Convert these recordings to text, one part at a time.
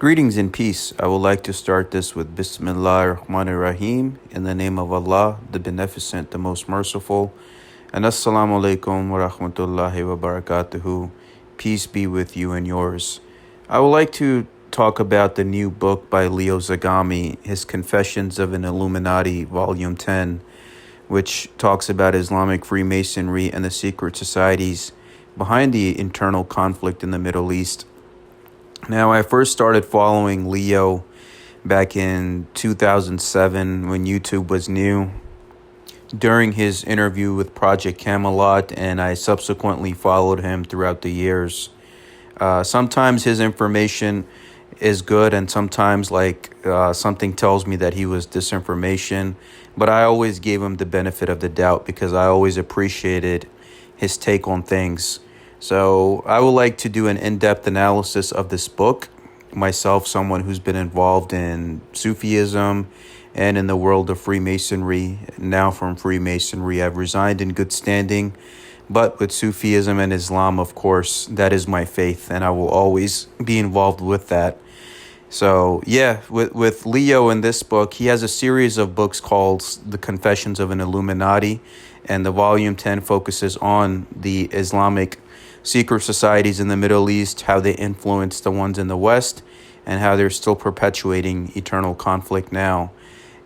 Greetings and peace. I would like to start this with Bismillah ar-Rahman ar-Rahim, in the name of Allah, the Beneficent, the Most Merciful. And Assalamu alaikum wa rahmatullahi wa barakatuhu. Peace be with you and yours. I would like to talk about the new book by Lyon Zagami, his Confessions of an Illuminati, Volume 10, which talks about Islamic Freemasonry and the secret societies behind the internal conflict in the Middle East. Now, I first started following Leo back in 2007 when YouTube was new, during his interview with Project Camelot, and I subsequently followed him throughout the years. Sometimes his information is good, and sometimes something tells me that he was disinformation, but I always gave him the benefit of the doubt because I always appreciated his take on things. So I would like to do an in-depth analysis of this book. Myself, someone who's been involved in Sufism and in the world of Freemasonry. Now from Freemasonry, I've resigned in good standing. But with Sufism and Islam, of course, that is my faith, and I will always be involved with that. So yeah, with Leo in this book, he has a series of books called The Confessions of an Illuminati, and the Volume 10 focuses on the Islamic secret societies in the Middle East, how they influence the ones in the West, and how they're still perpetuating eternal conflict now.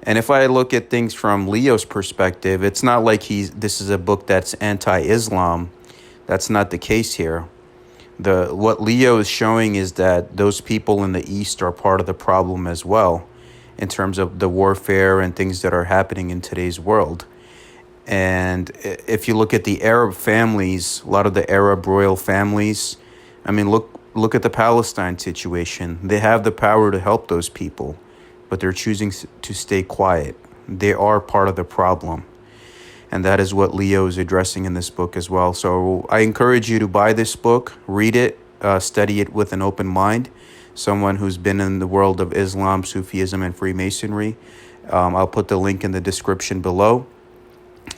And if I look at things from Leo's perspective, it's not like this is a book that's anti-Islam. That's not the case here. What Leo is showing is that those people in the East are part of the problem as well, in terms of the warfare and things that are happening in today's world. And if you look at the Arab families, a lot of the Arab royal families, I mean, look at the Palestine situation. They have the power to help those people, but they're choosing to stay quiet. They are part of the problem. And that is what Leo is addressing in this book as well. So I encourage you to buy this book, read it, study it with an open mind. Someone who's been in the world of Islam, Sufism, and Freemasonry. I'll put the link in the description below.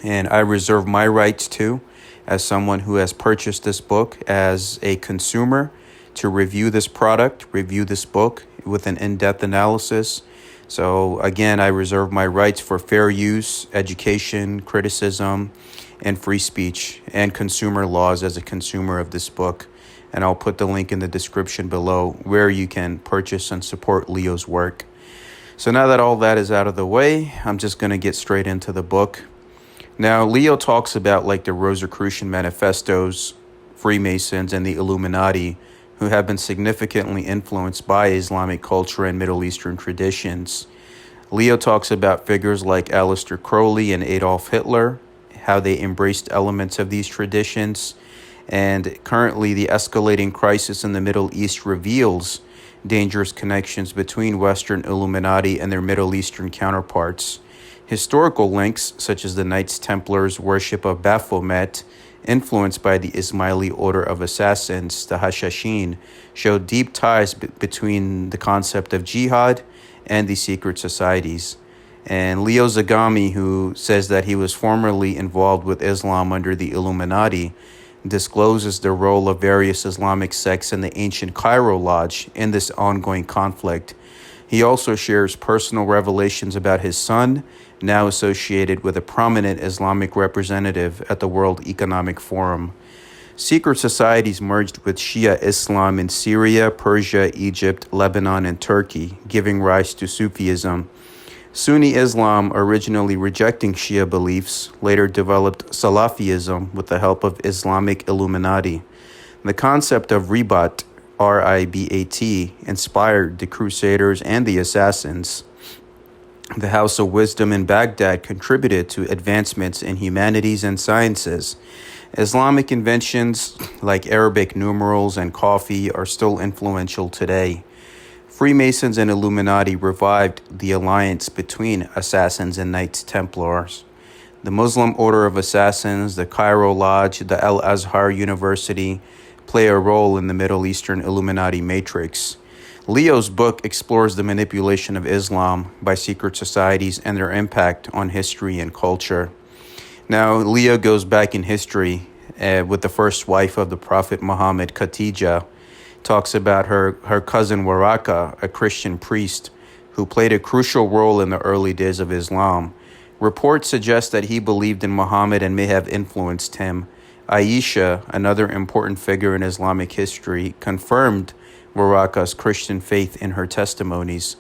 And I reserve my rights too, as someone who has purchased this book as a consumer, to review this product, review this book with an in-depth analysis. So again, I reserve my rights for fair use, education, criticism, and free speech, and consumer laws as a consumer of this book. And I'll put the link in the description below where you can purchase and support Leo's work. So now that all that is out of the way, I'm just going to get straight into the book. Now, Leo talks about the Rosicrucian manifestos, Freemasons, and the Illuminati, who have been significantly influenced by Islamic culture and Middle Eastern traditions. Leo talks about figures like Aleister Crowley and Adolf Hitler, how they embraced elements of these traditions, and currently the escalating crisis in the Middle East reveals dangerous connections between Western Illuminati and their Middle Eastern counterparts. Historical links, such as the Knights Templars' worship of Baphomet, influenced by the Ismaili Order of Assassins, the Hashashin, show deep ties between the concept of jihad and the secret societies. And Leo Zagami, who says that he was formerly involved with Islam under the Illuminati, discloses the role of various Islamic sects in the ancient Cairo Lodge in this ongoing conflict. He also shares personal revelations about his son, now associated with a prominent Islamic representative at the World Economic Forum. Secret societies merged with Shia Islam in Syria, Persia, Egypt, Lebanon, and Turkey, giving rise to Sufism. Sunni Islam, originally rejecting Shia beliefs, later developed Salafism with the help of Islamic Illuminati. The concept of Ribat, R-I-B-A-T, inspired the Crusaders and the Assassins. The House of Wisdom in Baghdad contributed to advancements in humanities and sciences. Islamic inventions like Arabic numerals and coffee are still influential today. Freemasons and Illuminati revived the alliance between Assassins and Knights Templars. The Muslim Order of Assassins, the Cairo Lodge, the Al-Azhar University play a role in the Middle Eastern Illuminati matrix. Leo's book explores the manipulation of Islam by secret societies and their impact on history and culture. Now, Leo goes back in history with the first wife of the Prophet Muhammad, Khadija, talks about her cousin Waraka, a Christian priest who played a crucial role in the early days of Islam. Reports suggest that he believed in Muhammad and may have influenced him. Aisha, another important figure in Islamic history, confirmed Waraka's Christian faith in her testimonies.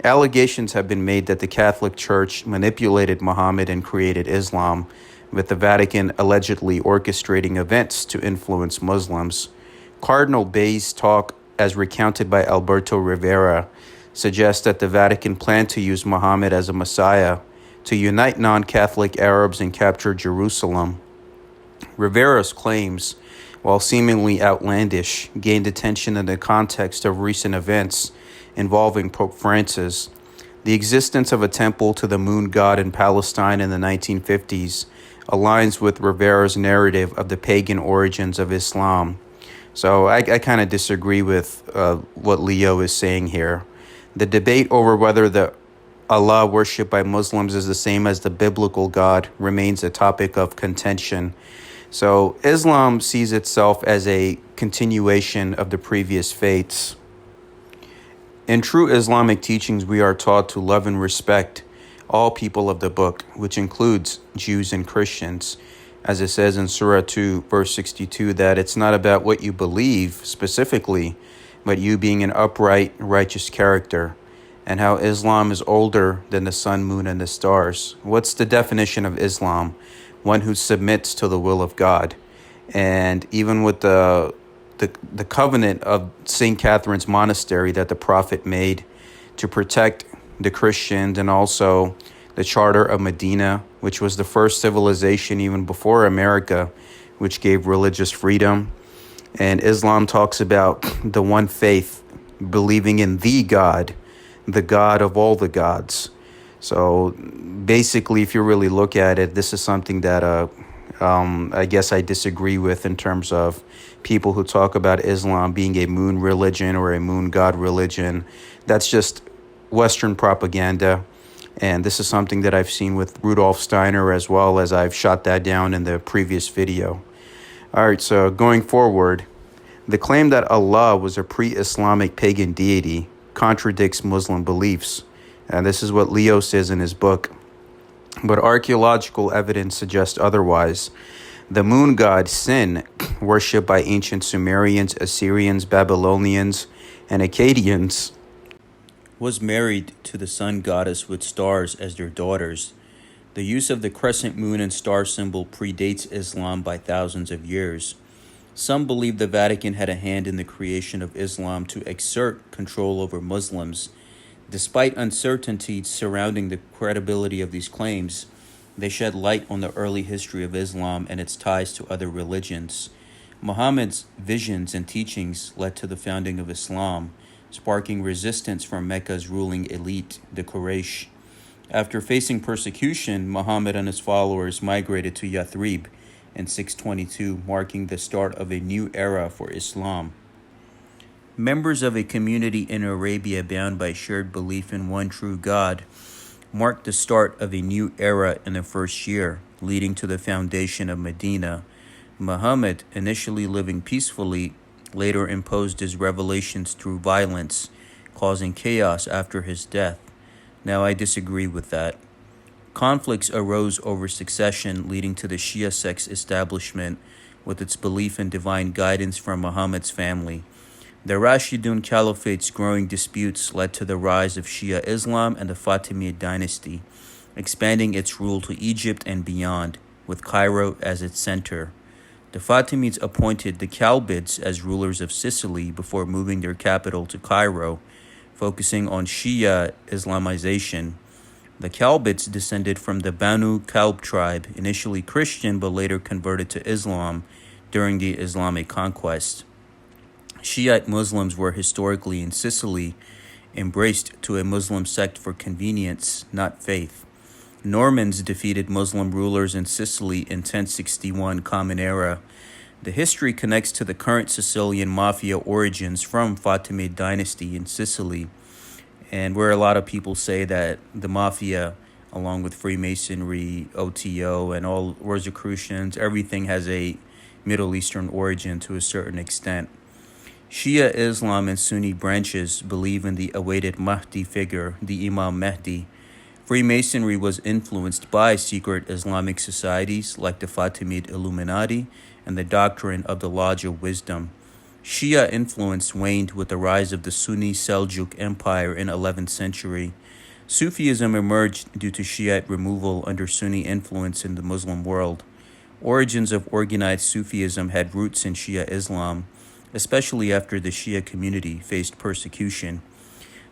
Allegations have been made that the Catholic Church manipulated Muhammad and created Islam, with the Vatican allegedly orchestrating events to influence Muslims. Cardinal Bay's talk, as recounted by Alberto Rivera, suggests that the Vatican planned to use Muhammad as a messiah to unite non-Catholic Arabs and capture Jerusalem. Rivera's claims, while seemingly outlandish, gained attention in the context of recent events involving Pope Francis. The existence of a temple to the moon god in Palestine in the 1950s aligns with Rivera's narrative of the pagan origins of Islam. So I kind of disagree with what Leo is saying here. The debate over whether the Allah worshipped by Muslims is the same as the biblical God remains a topic of contention. So Islam sees itself as a continuation of the previous faiths. In true Islamic teachings, we are taught to love and respect all people of the book, which includes Jews and Christians. As it says in Surah 2, verse 62, that it's not about what you believe specifically, but you being an upright, righteous character, and how Islam is older than the sun, moon, and the stars. What's the definition of Islam? One who submits to the will of God. And even with the covenant of St. Catherine's Monastery that the Prophet made to protect the Christians, and also the Charter of Medina, which was the first civilization even before America, which gave religious freedom. And Islam talks about the one faith, believing in the God of all the gods. So basically, if you really look at it, this is something that I guess I disagree with in terms of people who talk about Islam being a moon religion or a moon god religion. That's just Western propaganda. And this is something that I've seen with Rudolf Steiner, as well as I've shot that down in the previous video. All right, so going forward, the claim that Allah was a pre-Islamic pagan deity contradicts Muslim beliefs. And this is what Leo says in his book. But archaeological evidence suggests otherwise. The moon god Sin, worshipped by ancient Sumerians, Assyrians, Babylonians, and Akkadians, was married to the sun goddess with stars as their daughters. The use of the crescent moon and star symbol predates Islam by thousands of years. Some believe the Vatican had a hand in the creation of Islam to exert control over Muslims. Despite uncertainties surrounding the credibility of these claims, they shed light on the early history of Islam and its ties to other religions. Muhammad's visions and teachings led to the founding of Islam, sparking resistance from Mecca's ruling elite, the Quraysh. After facing persecution, Muhammad and his followers migrated to Yathrib in 622, marking the start of a new era for Islam. Members of a community in Arabia bound by shared belief in one true God marked the start of a new era in the first year, leading to the foundation of Medina. Muhammad, initially living peacefully, later imposed his revelations through violence, causing chaos after his death. Now, I disagree with that. Conflicts arose over succession, leading to the Shia sect's establishment with its belief in divine guidance from Muhammad's family. The Rashidun Caliphate's growing disputes led to the rise of Shia Islam and the Fatimid dynasty, expanding its rule to Egypt and beyond, with Cairo as its center. The Fatimids appointed the Kalbids as rulers of Sicily before moving their capital to Cairo, focusing on Shia Islamization. The Kalbids descended from the Banu Kalb tribe, initially Christian but later converted to Islam during the Islamic conquest. Shiite Muslims were historically in Sicily embraced to a Muslim sect for convenience, not faith. Normans defeated Muslim rulers in Sicily in 1061 Common Era. The history connects to the current Sicilian mafia origins from Fatimid dynasty in Sicily, and where a lot of people say that the mafia, along with Freemasonry, OTO, and all Rosicrucians, everything has a Middle Eastern origin to a certain extent. Shia Islam and Sunni branches believe in the awaited Mahdi figure, the Imam Mahdi. Freemasonry was influenced by secret Islamic societies like the Fatimid Illuminati and the doctrine of the Lodge of Wisdom. Shia influence waned with the rise of the Sunni Seljuk Empire in 11th century. Sufism emerged due to Shiite removal under Sunni influence in the Muslim world. Origins of organized Sufism had roots in Shia Islam, especially after the Shia community faced persecution.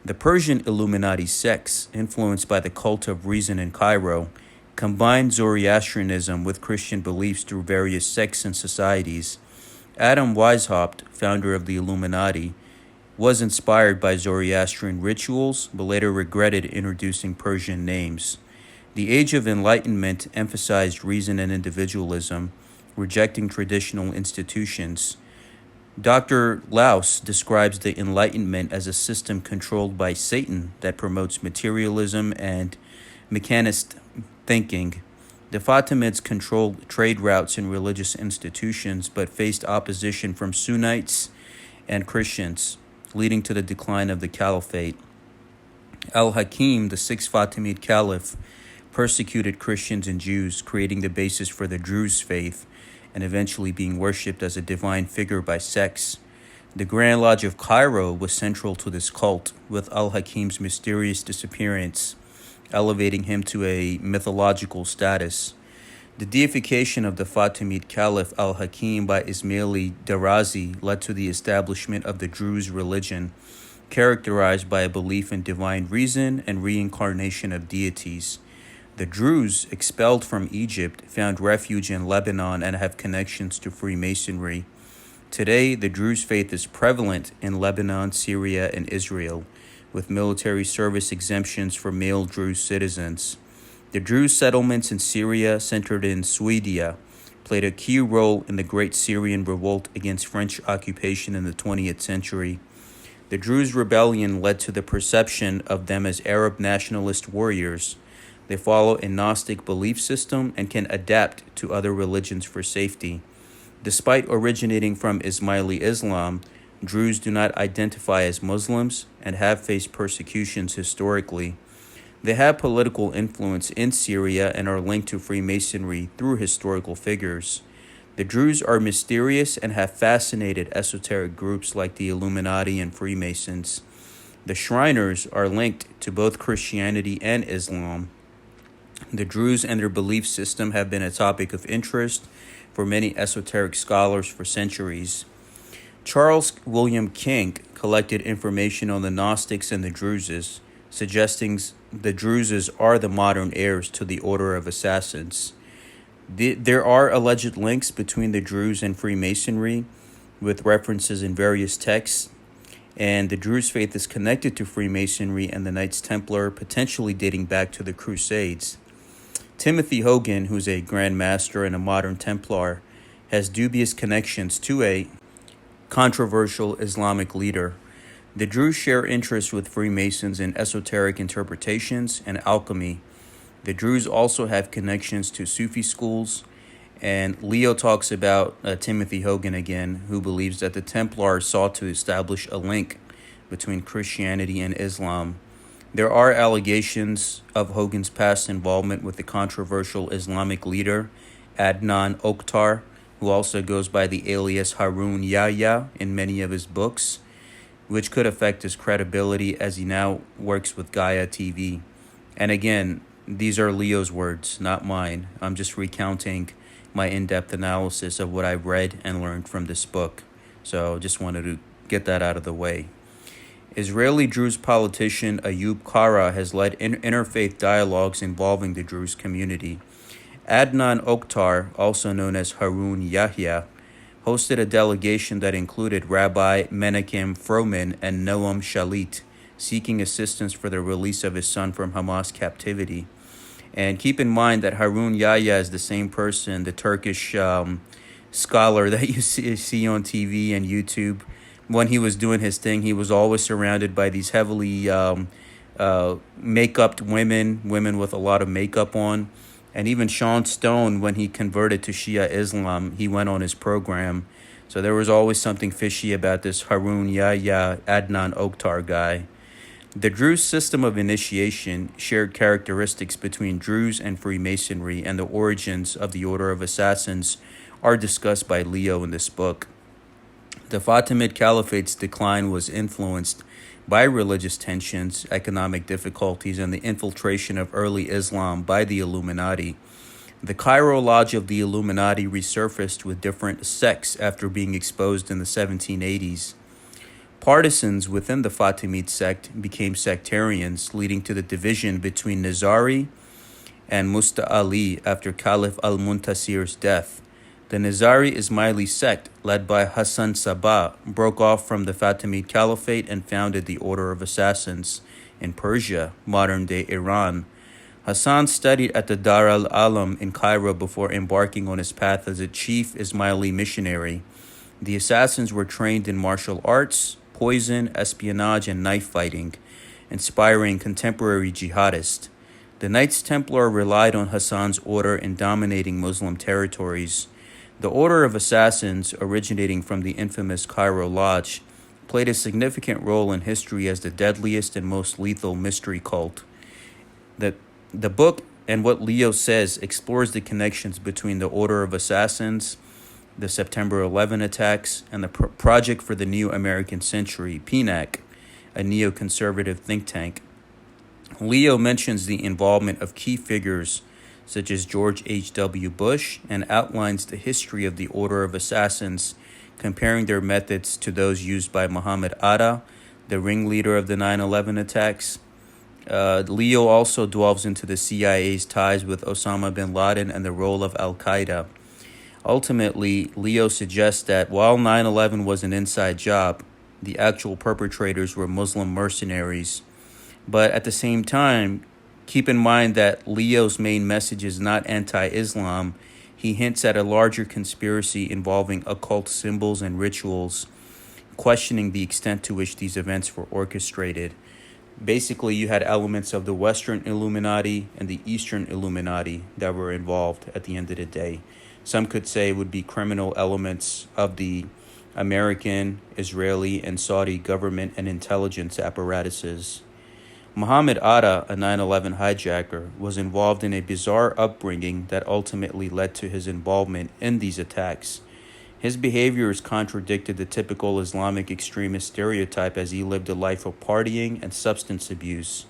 The Persian Illuminati sects, influenced by the cult of reason in Cairo, combined Zoroastrianism with Christian beliefs through various sects and societies. Adam Weishaupt, founder of the Illuminati, was inspired by Zoroastrian rituals, but later regretted introducing Persian names. The Age of Enlightenment emphasized reason and individualism, rejecting traditional institutions. Dr. Laus describes the Enlightenment as a system controlled by Satan that promotes materialism and mechanist thinking. The Fatimids controlled trade routes and religious institutions, but faced opposition from Sunnites and Christians, leading to the decline of the caliphate. Al-Hakim, the sixth Fatimid caliph, persecuted Christians and Jews, creating the basis for the Druze faith, and eventually being worshipped as a divine figure by sects. The Grand Lodge of Cairo was central to this cult, with Al-Hakim's mysterious disappearance elevating him to a mythological status. The deification of the Fatimid Caliph Al-Hakim by Ismaili Darazi led to the establishment of the Druze religion, characterized by a belief in divine reason and reincarnation of deities. The Druze, expelled from Egypt, found refuge in Lebanon and have connections to Freemasonry. Today, the Druze faith is prevalent in Lebanon, Syria, and Israel, with military service exemptions for male Druze citizens. The Druze settlements in Syria, centered in Suedia, played a key role in the Great Syrian Revolt against French occupation in the 20th century. The Druze rebellion led to the perception of them as Arab nationalist warriors. They follow a Gnostic belief system and can adapt to other religions for safety. Despite originating from Ismaili Islam, Druze do not identify as Muslims and have faced persecutions historically. They have political influence in Syria and are linked to Freemasonry through historical figures. The Druze are mysterious and have fascinated esoteric groups like the Illuminati and Freemasons. The Shriners are linked to both Christianity and Islam. The Druze and their belief system have been a topic of interest for many esoteric scholars for centuries. Charles William King collected information on the Gnostics and the Druzes, suggesting the Druzes are the modern heirs to the Order of Assassins. There are alleged links between the Druze and Freemasonry, with references in various texts, and the Druze faith is connected to Freemasonry and the Knights Templar, potentially dating back to the Crusades. Timothy Hogan, who's a Grand Master and a modern Templar, has dubious connections to a controversial Islamic leader. The Druze share interests with Freemasons in esoteric interpretations and alchemy. The Druze also have connections to Sufi schools, and Leo talks about Timothy Hogan again, who believes that the Templars sought to establish a link between Christianity and Islam. There are allegations of Hogan's past involvement with the controversial Islamic leader Adnan Oktar, who also goes by the alias Harun Yahya in many of his books, which could affect his credibility as he now works with Gaia TV. And again, these are Leo's words, not mine. I'm just recounting my in-depth analysis of what I've read and learned from this book. So just wanted to get that out of the way. Israeli Druze politician Ayub Kara has led interfaith dialogues involving the Druze community. Adnan Oktar, also known as Harun Yahya, hosted a delegation that included Rabbi Menachem Froman and Noam Shalit, seeking assistance for the release of his son from Hamas captivity. And keep in mind that Harun Yahya is the same person, the Turkish scholar that you see on TV and YouTube. When he was doing his thing, he was always surrounded by these heavily make-upped women with a lot of makeup on. And even Sean Stone, when he converted to Shia Islam, he went on his program So there was always something fishy about this Harun Yahya Adnan Oktar guy. The Druze system of initiation shared characteristics between Druze and Freemasonry, and the origins of the Order of Assassins are discussed by Leo in this book. The Fatimid Caliphate's decline was influenced by religious tensions, economic difficulties, and the infiltration of early Islam by the Illuminati. The Cairo Lodge of the Illuminati resurfaced with different sects after being exposed in the 1780s. Partisans within the Fatimid sect became sectarians, leading to the division between Nizari and Musta Ali after Caliph al-Muntasir's death. The Nizari Ismaili sect, led by Hassan Sabah, broke off from the Fatimid Caliphate and founded the Order of Assassins in Persia, modern-day Iran. Hassan studied at the Dar al-Alam in Cairo before embarking on his path as a chief Ismaili missionary. The assassins were trained in martial arts, poison, espionage, and knife fighting, inspiring contemporary jihadists. The Knights Templar relied on Hassan's order in dominating Muslim territories. The Order of Assassins, originating from the infamous Cairo Lodge, played a significant role in history as the deadliest and most lethal mystery cult. The book and what Leo says explores the connections between the Order of Assassins, the September 11 attacks, and the Project for the New American Century, PNAC, a neoconservative think tank. Leo mentions the involvement of key figures such as George H.W. Bush, and outlines the history of the Order of Assassins, comparing their methods to those used by Muhammad Atta, the ringleader of the 9/11 attacks. Leo also delves into the CIA's ties with Osama bin Laden and the role of Al-Qaeda. Ultimately, Leo suggests that while 9/11 was an inside job, the actual perpetrators were Muslim mercenaries. But at the same time, keep in mind that Leo's main message is not anti-Islam. He hints at a larger conspiracy involving occult symbols and rituals, questioning the extent to which these events were orchestrated. Basically, you had elements of the Western Illuminati and the Eastern Illuminati that were involved at the end of the day. Some could say it would be criminal elements of the American, Israeli, and Saudi government and intelligence apparatuses. Muhammad Atta, a 9/11 hijacker, was involved in a bizarre upbringing that ultimately led to his involvement in these attacks. His behaviors contradicted the typical Islamic extremist stereotype, as he lived a life of partying and substance abuse.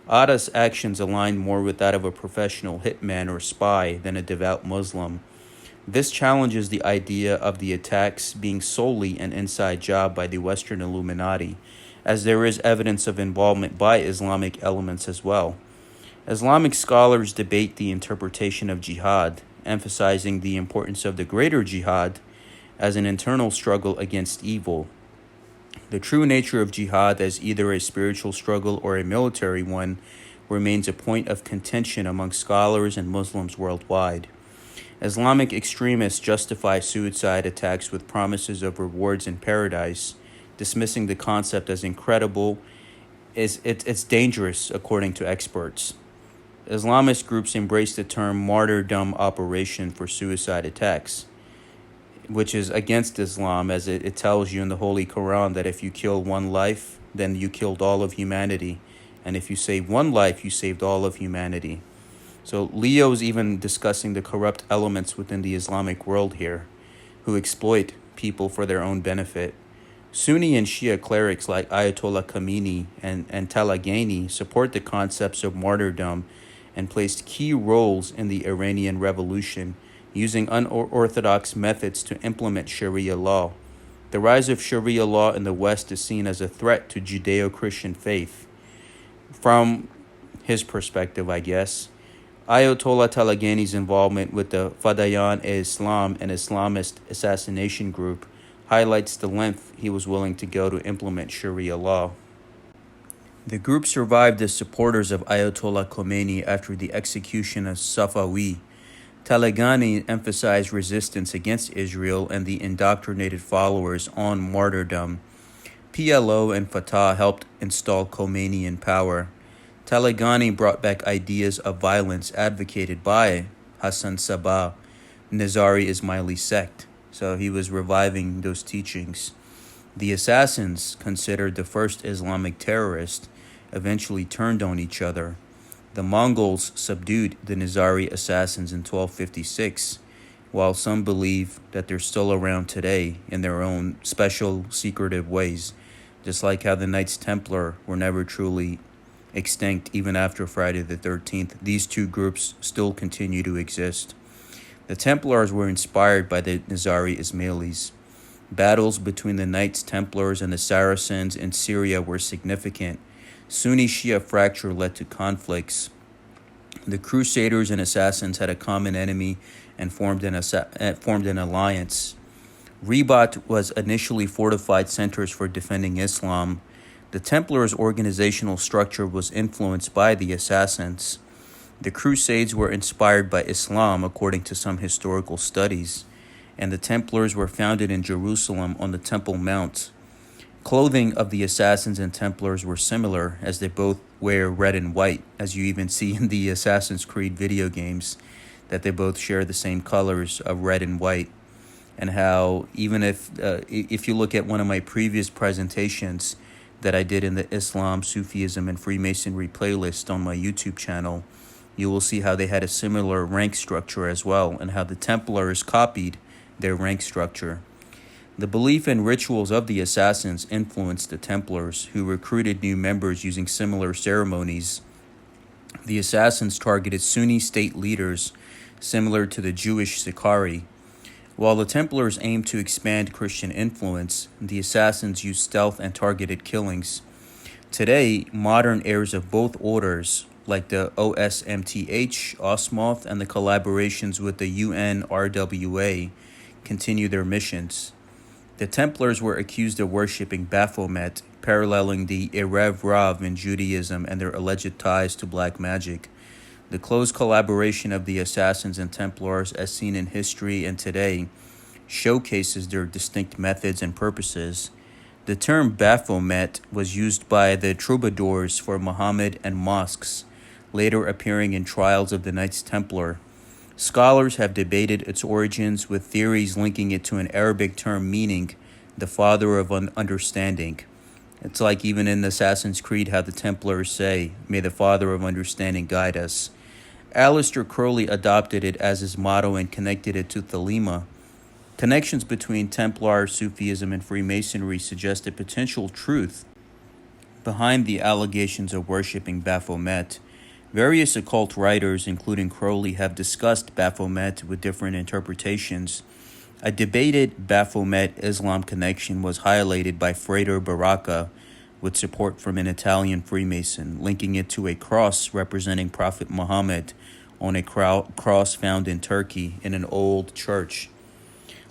Atta's actions aligned more with that of a professional hitman or spy than a devout Muslim. This challenges the idea of the attacks being solely an inside job by the Western Illuminati, as there is evidence of involvement by Islamic elements as well. Islamic scholars debate the interpretation of jihad, emphasizing the importance of the greater jihad as an internal struggle against evil. The true nature of jihad as either a spiritual struggle or a military one remains a point of contention among scholars and Muslims worldwide. Islamic extremists justify suicide attacks with promises of rewards in paradise, dismissing the concept as incredible. It's dangerous, according to experts. Islamist groups embrace the term martyrdom operation for suicide attacks, which is against Islam, as it tells you in the Holy Quran that if you kill one life, then you killed all of humanity. And if you save one life, you saved all of humanity. So Leo's even discussing the corrupt elements within the Islamic world here, who exploit people for their own benefit. Sunni and Shia clerics like Ayatollah Khamenei and Talagani support the concepts of martyrdom and placed key roles in the Iranian Revolution, using unorthodox methods to implement Sharia law. The rise of Sharia law in the West is seen as a threat to Judeo-Christian faith. From his perspective, I guess, Ayatollah Talagani's involvement with the Fadayan-e-Islam, an Islamist assassination group, highlights the length he was willing to go to implement Sharia law. The group survived as supporters of Ayatollah Khomeini after the execution of Safawi. Talagani emphasized resistance against Israel and the indoctrinated followers on martyrdom. PLO and Fatah helped install Khomeini in power. Talagani brought back ideas of violence advocated by Hassan Sabah, Nizari Ismaili sect. So he was reviving those teachings. The assassins, considered the first Islamic terrorists, eventually turned on each other. The Mongols subdued the Nizari assassins in 1256, while some believe that they're still around today in their own special, secretive ways, just like how the Knights Templar were never truly extinct even after Friday the 13th. These two groups still continue to exist. The Templars were inspired by the Nizari Ismailis. Battles between the Knights Templars and the Saracens in Syria were significant. Sunni Shia fracture led to conflicts. The Crusaders and Assassins had a common enemy and formed an alliance. Ribat was initially fortified centers for defending Islam. The Templars' organizational structure was influenced by the Assassins. The Crusades were inspired by Islam, according to some historical studies, and the Templars were founded in Jerusalem on the Temple Mount. Clothing of the Assassins and Templars were similar, as they both wear red and white, as you even see in the Assassin's Creed video games, that they both share the same colors of red and white. And how even if you look at one of my previous presentations that I did in the Islam, Sufism, and Freemasonry playlist on my YouTube channel, you will see how they had a similar rank structure as well, and how the Templars copied their rank structure. The belief and rituals of the Assassins influenced the Templars, who recruited new members using similar ceremonies. The Assassins targeted Sunni state leaders, similar to the Jewish Sicarii. While the Templars aimed to expand Christian influence, the Assassins used stealth and targeted killings. Today, modern heirs of both orders, like the OSMTH, Osmoth, and the collaborations with the UNRWA, continue their missions. The Templars were accused of worshipping Baphomet, paralleling the Erev Rav in Judaism and their alleged ties to black magic. The close collaboration of the Assassins and Templars, as seen in history and today, showcases their distinct methods and purposes. The term Baphomet was used by the troubadours for Muhammad and mosques, later appearing in trials of the Knights Templar. Scholars have debated its origins, with theories linking it to an Arabic term meaning the father of understanding. It's like even in Assassin's Creed how the Templars say, "May the father of understanding guide us." Aleister Crowley adopted it as his motto and connected it to Thelema. Connections between Templar, Sufism, and Freemasonry suggest a potential truth behind the allegations of worshipping Baphomet. Various occult writers, including Crowley, have discussed Baphomet with different interpretations. A debated Baphomet-Islam connection was highlighted by Frater Baraka, with support from an Italian Freemason, linking it to a cross representing Prophet Muhammad on a cross found in Turkey in an old church.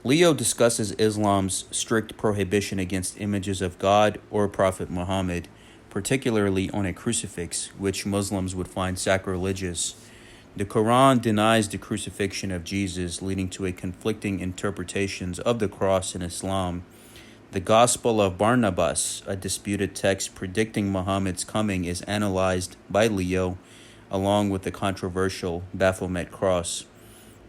Leo discusses Islam's strict prohibition against images of God or Prophet Muhammad, particularly on a crucifix, which Muslims would find sacrilegious. The Quran denies the crucifixion of Jesus, leading to a conflicting interpretations of the cross in Islam. The Gospel of Barnabas, a disputed text predicting Muhammad's coming, is analyzed by Leo, along with the controversial Baphomet cross.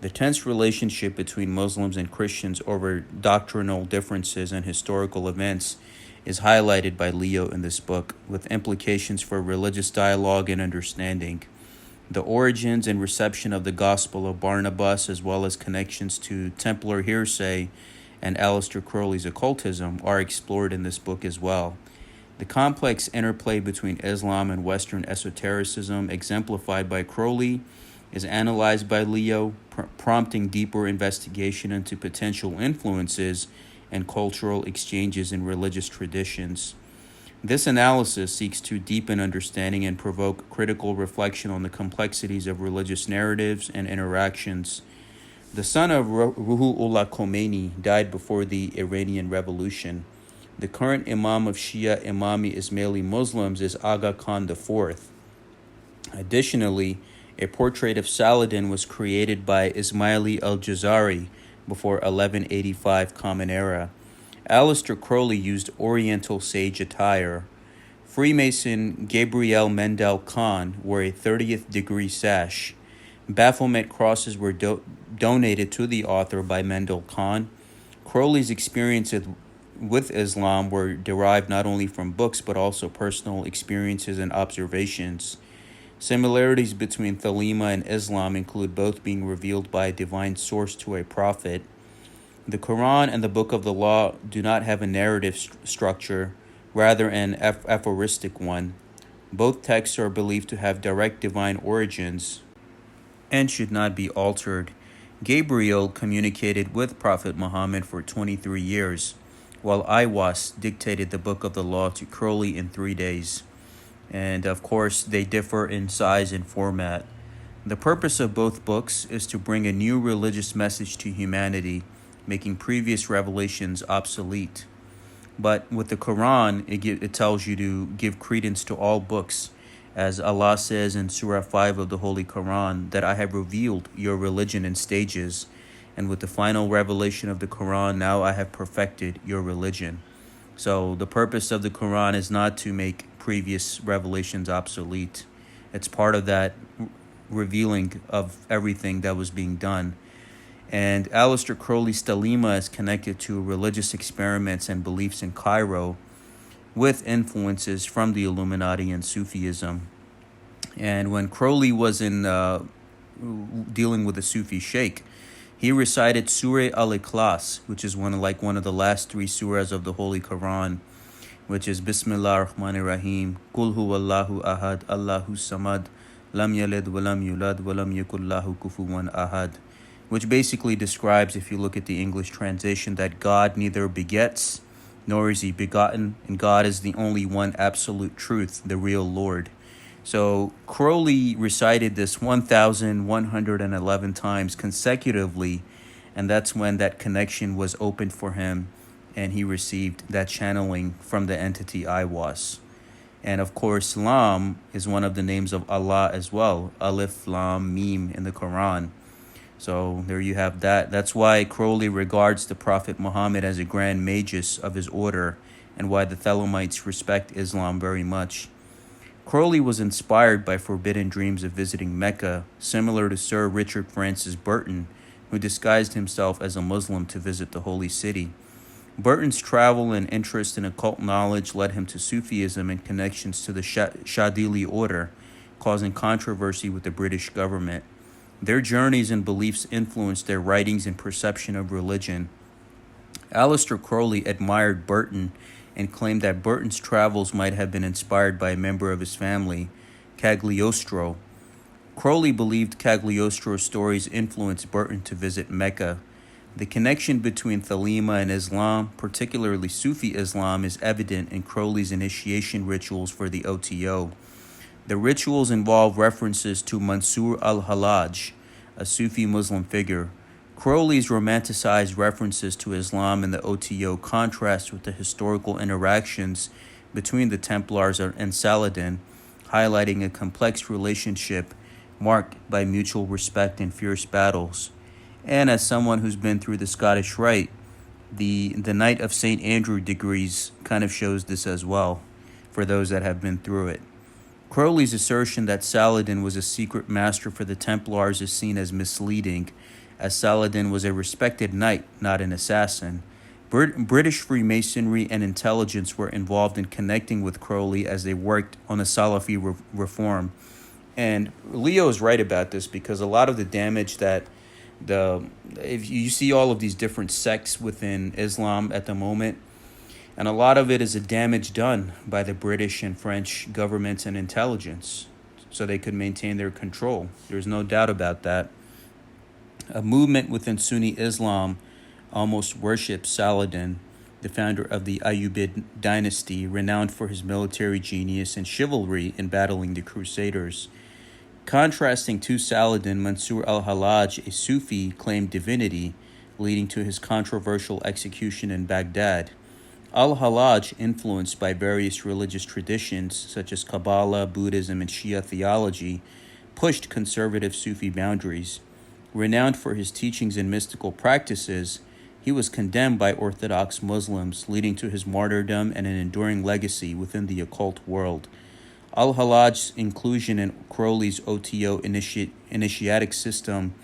The tense relationship between Muslims and Christians over doctrinal differences and historical events is highlighted by Leo in this book, with implications for religious dialogue and understanding. The origins and reception of the Gospel of Barnabas, as well as connections to Templar heresy and Aleister Crowley's occultism, are explored in this book as well. The complex interplay between Islam and Western esotericism, exemplified by Crowley, is analyzed by Leo, prompting deeper investigation into potential influences and cultural exchanges in religious traditions. This analysis seeks to deepen understanding and provoke critical reflection on the complexities of religious narratives and interactions. The son of Ruhollah Khomeini died before the Iranian Revolution. The current Imam of Shia Imami Ismaili Muslims is Aga Khan IV. Additionally, a portrait of Saladin was created by Ismaili al-Jazari before 1185 Common Era. Aleister Crowley used Oriental sage attire. Freemason Gabriel Mendel Khan wore a 30th degree sash. Baphomet crosses were donated to the author by Mendel Khan. Crowley's experiences with Islam were derived not only from books but also personal experiences and observations. Similarities between Thelema and Islam include both being revealed by a divine source to a prophet. The Quran and the Book of the Law do not have a narrative structure, rather an aphoristic one. Both texts are believed to have direct divine origins and should not be altered. Gabriel communicated with Prophet Muhammad for 23 years, while Iwas dictated the Book of the Law to Crowley in 3 days. And of course, they differ in size and format. The purpose of both books is to bring a new religious message to humanity, making previous revelations obsolete. But with the Quran, it tells you to give credence to all books, as Allah says in Surah 5 of the Holy Quran, that I have revealed your religion in stages, and with the final revelation of the Quran, now I have perfected your religion. So the purpose of the Quran is not to make previous revelations obsolete. It's part of that revealing of everything that was being done. And Aleister Crowley's Thelema is connected to religious experiments and beliefs in Cairo with influences from the Illuminati and Sufism. And when Crowley was dealing with a Sufi sheikh, he recited Surah Al-Ikhlas, which is one of the last 3 surahs of the Holy Quran, which is Bismillah ar-Rahman ar-Rahim, Qul huwallahu ahad, Allahu samad, lam yalid wa lam yulad wa lam yakul lahu kufuwan ahad, which basically describes, if you look at the English translation, that God neither begets nor is he begotten, and God is the only one absolute truth, the real Lord. So Crowley recited this 1,111 times consecutively, and that's when that connection was opened for him, and he received that channeling from the entity Iwas. And of course, Lam is one of the names of Allah as well, Alif, Lam, Mim in the Quran. So there you have that. That's why Crowley regards the Prophet Muhammad as a grand magus of his order, and why the Thelemites respect Islam very much. Crowley was inspired by forbidden dreams of visiting Mecca, similar to Sir Richard Francis Burton, who disguised himself as a Muslim to visit the holy city. Burton's travel and interest in occult knowledge led him to Sufism and connections to the Shadili order, causing controversy with the British government. Their journeys and beliefs influenced their writings and perception of religion. Aleister Crowley admired Burton and claimed that Burton's travels might have been inspired by a member of his family, Cagliostro. Crowley believed Cagliostro's stories influenced Burton to visit Mecca. The connection between Thelema and Islam, particularly Sufi Islam, is evident in Crowley's initiation rituals for the OTO. The rituals involve references to Mansur al-Hallaj, a Sufi Muslim figure. Crowley's romanticized references to Islam in the OTO contrast with the historical interactions between the Templars and Saladin, highlighting a complex relationship marked by mutual respect and fierce battles. And as someone who's been through the Scottish Rite, the Knight of St. Andrew degrees kind of shows this as well, for those that have been through it. Crowley's assertion that Saladin was a secret master for the Templars is seen as misleading, as Saladin was a respected knight, not an assassin. British Freemasonry and intelligence were involved in connecting with Crowley as they worked on a Salafi reform. And Leo is right about this, because a lot of the damage that if you see all of these different sects within Islam at the moment, and a lot of it is a damage done by the British and French governments and intelligence so they could maintain their control. There's no doubt about that. A movement within Sunni Islam almost worships Saladin, the founder of the Ayyubid dynasty, renowned for his military genius and chivalry in battling the Crusaders. Contrasting to Saladin, Mansur al-Hallaj, a Sufi, claimed divinity, leading to his controversial execution in Baghdad. Al-Hallaj, influenced by various religious traditions such as Kabbalah, Buddhism, and Shia theology, pushed conservative Sufi boundaries. Renowned for his teachings and mystical practices, he was condemned by Orthodox Muslims, leading to his martyrdom and an enduring legacy within the occult world. Al-Hallaj's inclusion in Crowley's OTO initiatic system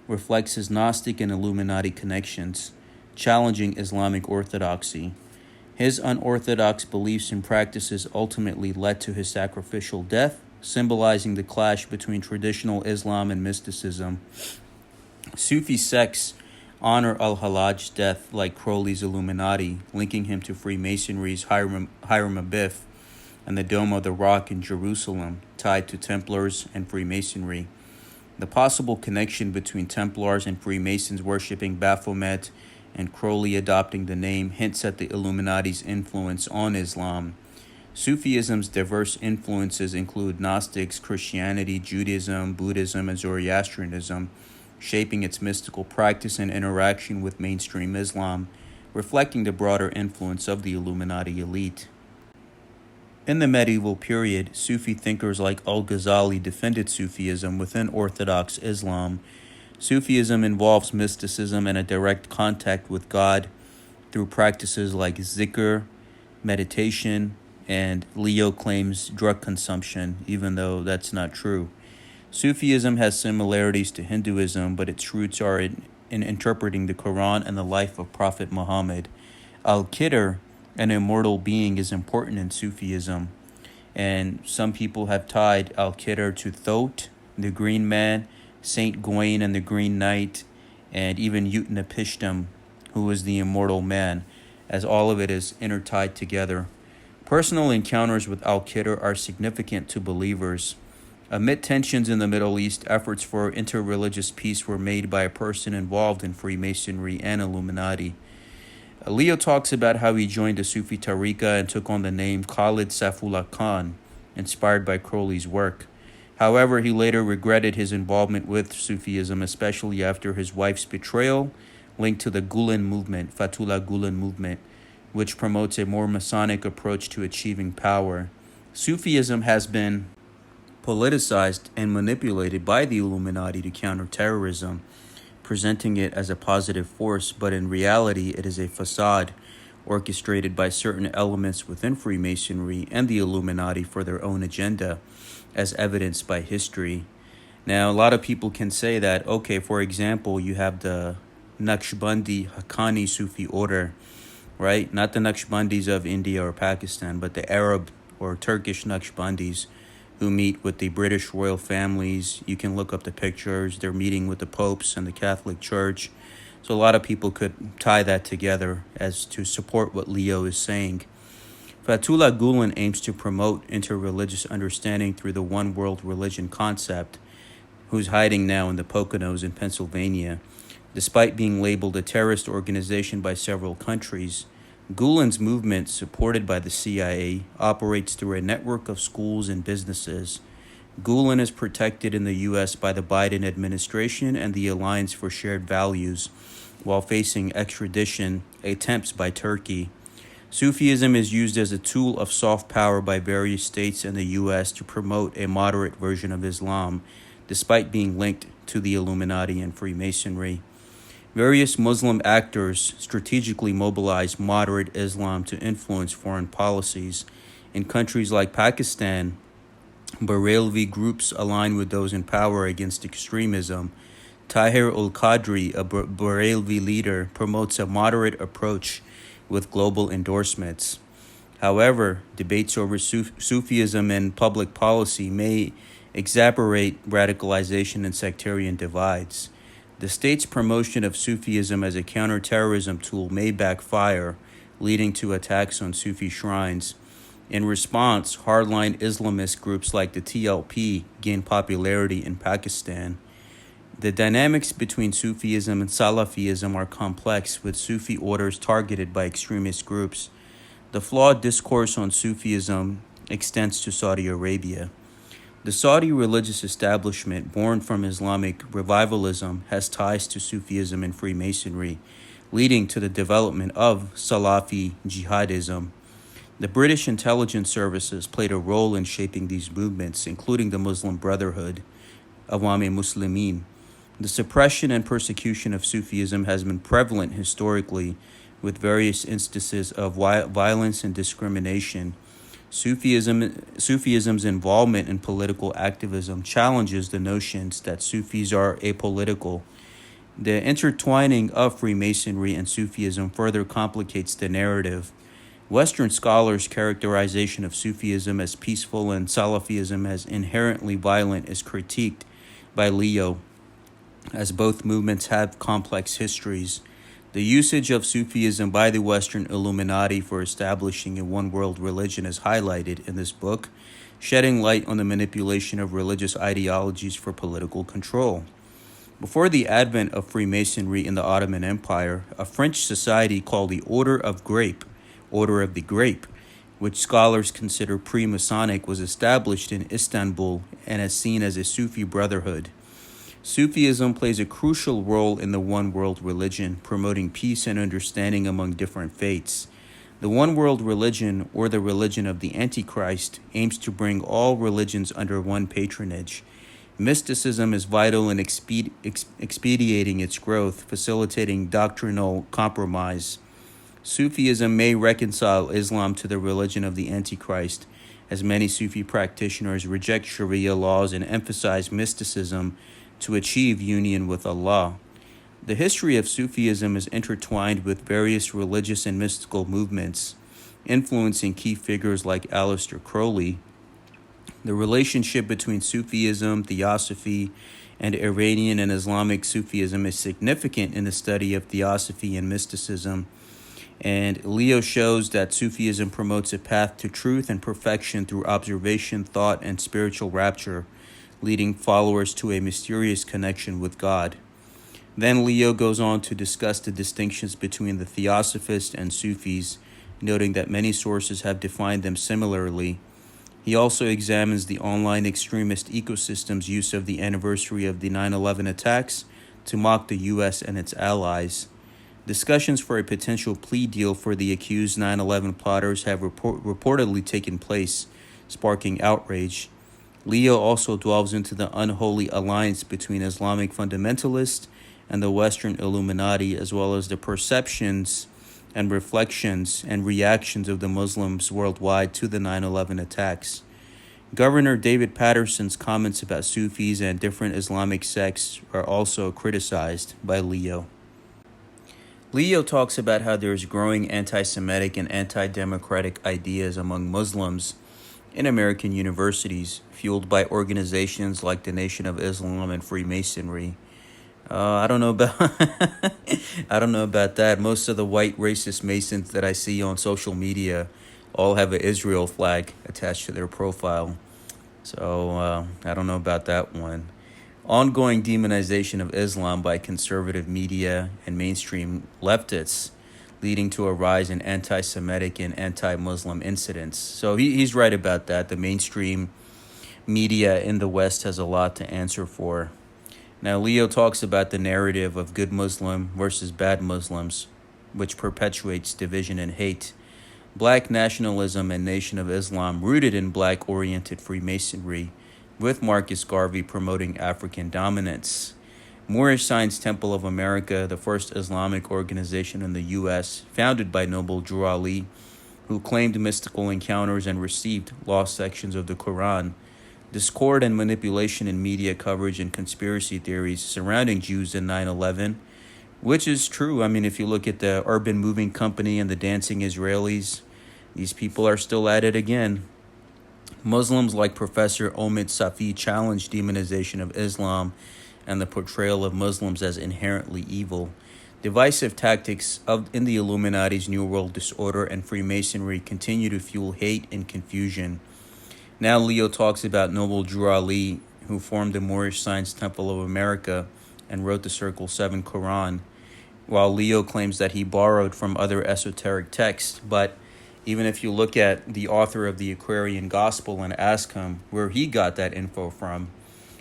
reflects his Gnostic and Illuminati connections. challenging Islamic orthodoxy. His unorthodox beliefs and practices ultimately led to his sacrificial death, symbolizing the clash between traditional Islam and mysticism. Sufi sects honor al-Hallaj's death like Crowley's Illuminati, linking him to Freemasonry's Hiram Abiff and the Dome of the Rock in Jerusalem, tied to Templars and Freemasonry. The possible connection between Templars and Freemasons worshipping Baphomet and Crowley adopting the name hints at the Illuminati's influence on Islam. Sufism's diverse influences include Gnostics, Christianity, Judaism, Buddhism, and Zoroastrianism, shaping its mystical practice and interaction with mainstream Islam, reflecting the broader influence of the Illuminati elite. In the medieval period, Sufi thinkers like al-Ghazali defended Sufism within Orthodox Islam. Sufism involves mysticism and a direct contact with God through practices like zikr, meditation, and Leo claims drug consumption, even though that's not true. Sufism has similarities to Hinduism, but its roots are in interpreting the Quran and the life of Prophet Muhammad. Al-Qidr, an immortal being, is important in Sufism, and some people have tied Al-Qidr to Thoth, the Green Man, Saint Gawain and the Green Knight, and even Utnapishtim, who is the immortal man, as all of it is intertied together. Personal encounters with Al-Qidr are significant to believers. Amid tensions in the Middle East, efforts for interreligious peace were made by a person involved in Freemasonry and Illuminati. Leo talks about how he joined the Sufi tariqa and took on the name Khalid Saifullah Khan, inspired by Crowley's work. However, he later regretted his involvement with Sufism, especially after his wife's betrayal, linked to the Gulen movement, Fethullah Gulen movement, which promotes a more Masonic approach to achieving power. Sufism has been politicized and manipulated by the Illuminati to counter terrorism, presenting it as a positive force, but in reality it is a facade orchestrated by certain elements within Freemasonry and the Illuminati for their own agenda, as evidenced by history. Now, a lot of people can say that, okay, for example, you have the Naqshbandi Haqqani Sufi order, right? Not the Naqshbandis of India or Pakistan, but the Arab or Turkish Naqshbandis who meet with the British royal families. You can look up the pictures. They're meeting with the popes and the Catholic Church. So a lot of people could tie that together as to support what Leo is saying. Fethullah Gulen aims to promote interreligious understanding through the one world religion concept, who's hiding now in the Poconos in Pennsylvania. Despite being labeled a terrorist organization by several countries, Gulen's movement, supported by the CIA, operates through a network of schools and businesses. Gulen is protected in the U.S. by the Biden administration and the Alliance for Shared Values, while facing extradition attempts by Turkey. Sufism is used as a tool of soft power by various states in the U.S. to promote a moderate version of Islam, despite being linked to the Illuminati and Freemasonry. Various Muslim actors strategically mobilize moderate Islam to influence foreign policies. In countries like Pakistan, Barelvi groups align with those in power against extremism. Tahir ul-Qadri, a Barelvi leader, promotes a moderate approach with global endorsements. However, debates over Sufism and public policy may exacerbate radicalization and sectarian divides. The state's promotion of Sufism as a counterterrorism tool may backfire, leading to attacks on Sufi shrines. In response, hardline Islamist groups like the TLP gain popularity in Pakistan. The dynamics between Sufism and Salafism are complex, with Sufi orders targeted by extremist groups. The flawed discourse on Sufism extends to Saudi Arabia. The Saudi religious establishment, born from Islamic revivalism, has ties to Sufism and Freemasonry, leading to the development of Salafi jihadism. The British intelligence services played a role in shaping these movements, including the Muslim Brotherhood, Awami Muslimin. The suppression and persecution of Sufism has been prevalent historically, with various instances of violence and discrimination. Sufism's involvement in political activism challenges the notions that Sufis are apolitical. The intertwining of Freemasonry and Sufism further complicates the narrative. Western scholars' characterization of Sufism as peaceful and Salafism as inherently violent is critiqued by Leo, as both movements have complex histories. The usage of Sufism by the Western Illuminati for establishing a one-world religion is highlighted in this book, shedding light on the manipulation of religious ideologies for political control. Before the advent of Freemasonry in the Ottoman Empire, a French society called the Order of the Grape, which scholars consider pre-Masonic, was established in Istanbul and is seen as a Sufi brotherhood. Sufism plays a crucial role in the one-world religion, promoting peace and understanding among different faiths. The one-world religion, or the religion of the Antichrist, aims to bring all religions under one patronage. Mysticism is vital in expediting its growth, facilitating doctrinal compromise. Sufism may reconcile Islam to the religion of the Antichrist, as many Sufi practitioners reject Sharia laws and emphasize mysticism to achieve union with Allah. The history of Sufism is intertwined with various religious and mystical movements, influencing key figures like Aleister Crowley. The relationship between Sufism, Theosophy, and Iranian and Islamic Sufism is significant in the study of Theosophy and mysticism. And Leo shows that Sufism promotes a path to truth and perfection through observation, thought, and spiritual rapture, leading followers to a mysterious connection with God. Then Leo goes on to discuss the distinctions between the Theosophists and Sufis, noting that many sources have defined them similarly. He also examines the online extremist ecosystem's use of the anniversary of the 9/11 attacks to mock the U.S. and its allies. Discussions for a potential plea deal for the accused 9/11 plotters have reportedly taken place, sparking outrage. Leo also delves into the unholy alliance between Islamic fundamentalists and the Western Illuminati, as well as the perceptions and reflections and reactions of the Muslims worldwide to the 9/11 attacks. Governor David Patterson's comments about Sufis and different Islamic sects are also criticized by Leo. Leo talks about how there's growing anti-Semitic and anti-democratic ideas among Muslims in American universities, fueled by organizations like the Nation of Islam and Freemasonry. I don't know about that. Most of the white racist Masons that I see on social media all have an Israel flag attached to their profile. So I don't know about that one. Ongoing demonization of Islam by conservative media and mainstream leftists, leading to a rise in anti-Semitic and anti-Muslim incidents. So he's right about that. The mainstream media in the West has a lot to answer for. Now, Leo talks about the narrative of good Muslim versus bad Muslims, which perpetuates division and hate. Black nationalism and Nation of Islam, rooted in black-oriented Freemasonry, with Marcus Garvey promoting African dominance. Moorish Science Temple of America, the first Islamic organization in the U.S., founded by Noble Drew Ali, who claimed mystical encounters and received lost sections of the Quran. Discord and manipulation in media coverage and conspiracy theories surrounding Jews in 9/11, which is true. I mean, if you look at the Urban Moving Company and the Dancing Israelis, these people are still at it again. Muslims like Professor Omid Safi challenged demonization of Islam and the portrayal of Muslims as inherently evil. Divisive tactics in the Illuminati's New World Disorder and Freemasonry continue to fuel hate and confusion. Now Leo talks about Noble Drew Ali, who formed the Moorish Science Temple of America and wrote the Circle 7 Quran, while Leo claims that he borrowed from other esoteric texts. But even if you look at the author of the Aquarian Gospel and ask him where he got that info from,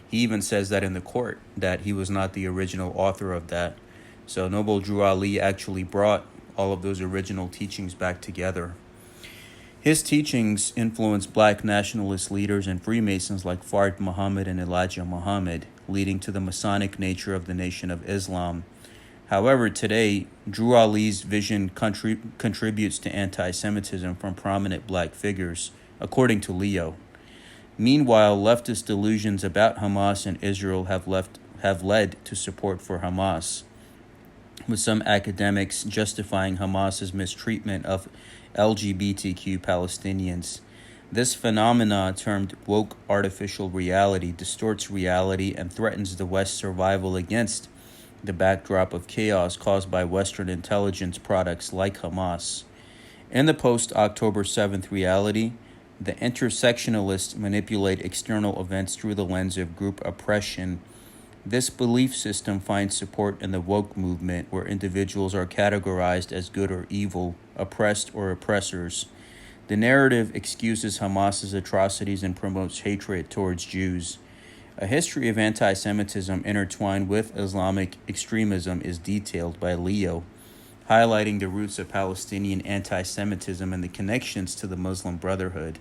he even says that in the court, that he was not the original author of that. So Noble Drew Ali actually brought all of those original teachings back together. His teachings influenced black nationalist leaders and Freemasons like Fard Muhammad and Elijah Muhammad, leading to the Masonic nature of the Nation of Islam. However, today, Drew Ali's vision contributes to anti-Semitism from prominent black figures, according to Leo. Meanwhile, leftist delusions about Hamas and Israel have have led to support for Hamas, with some academics justifying Hamas's mistreatment of LGBTQ Palestinians. This phenomena, termed woke artificial reality, distorts reality and threatens the West's survival against the backdrop of chaos caused by Western intelligence products like Hamas. In the post-October 7th reality, the intersectionalists manipulate external events through the lens of group oppression. This belief system finds support in the woke movement, where individuals are categorized as good or evil, oppressed or oppressors. The narrative excuses Hamas's atrocities and promotes hatred towards Jews. A history of anti-Semitism intertwined with Islamic extremism is detailed by Leo, highlighting the roots of Palestinian anti-Semitism and the connections to the Muslim Brotherhood.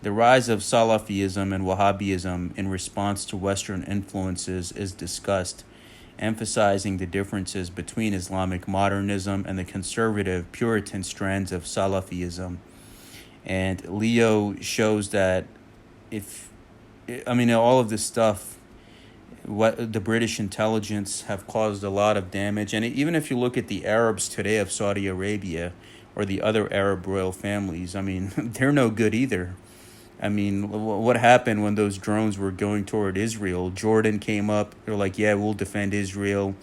The rise of Salafism and Wahhabism in response to Western influences is discussed, emphasizing the differences between Islamic modernism and the conservative Puritan strands of Salafism. And Leo shows that all of this stuff, what the British intelligence have caused a lot of damage. And even if you look at the Arabs today of Saudi Arabia or the other Arab royal families, they're no good either. What happened when those drones were going toward Israel? Jordan came up. They're like, yeah, we'll defend Israel.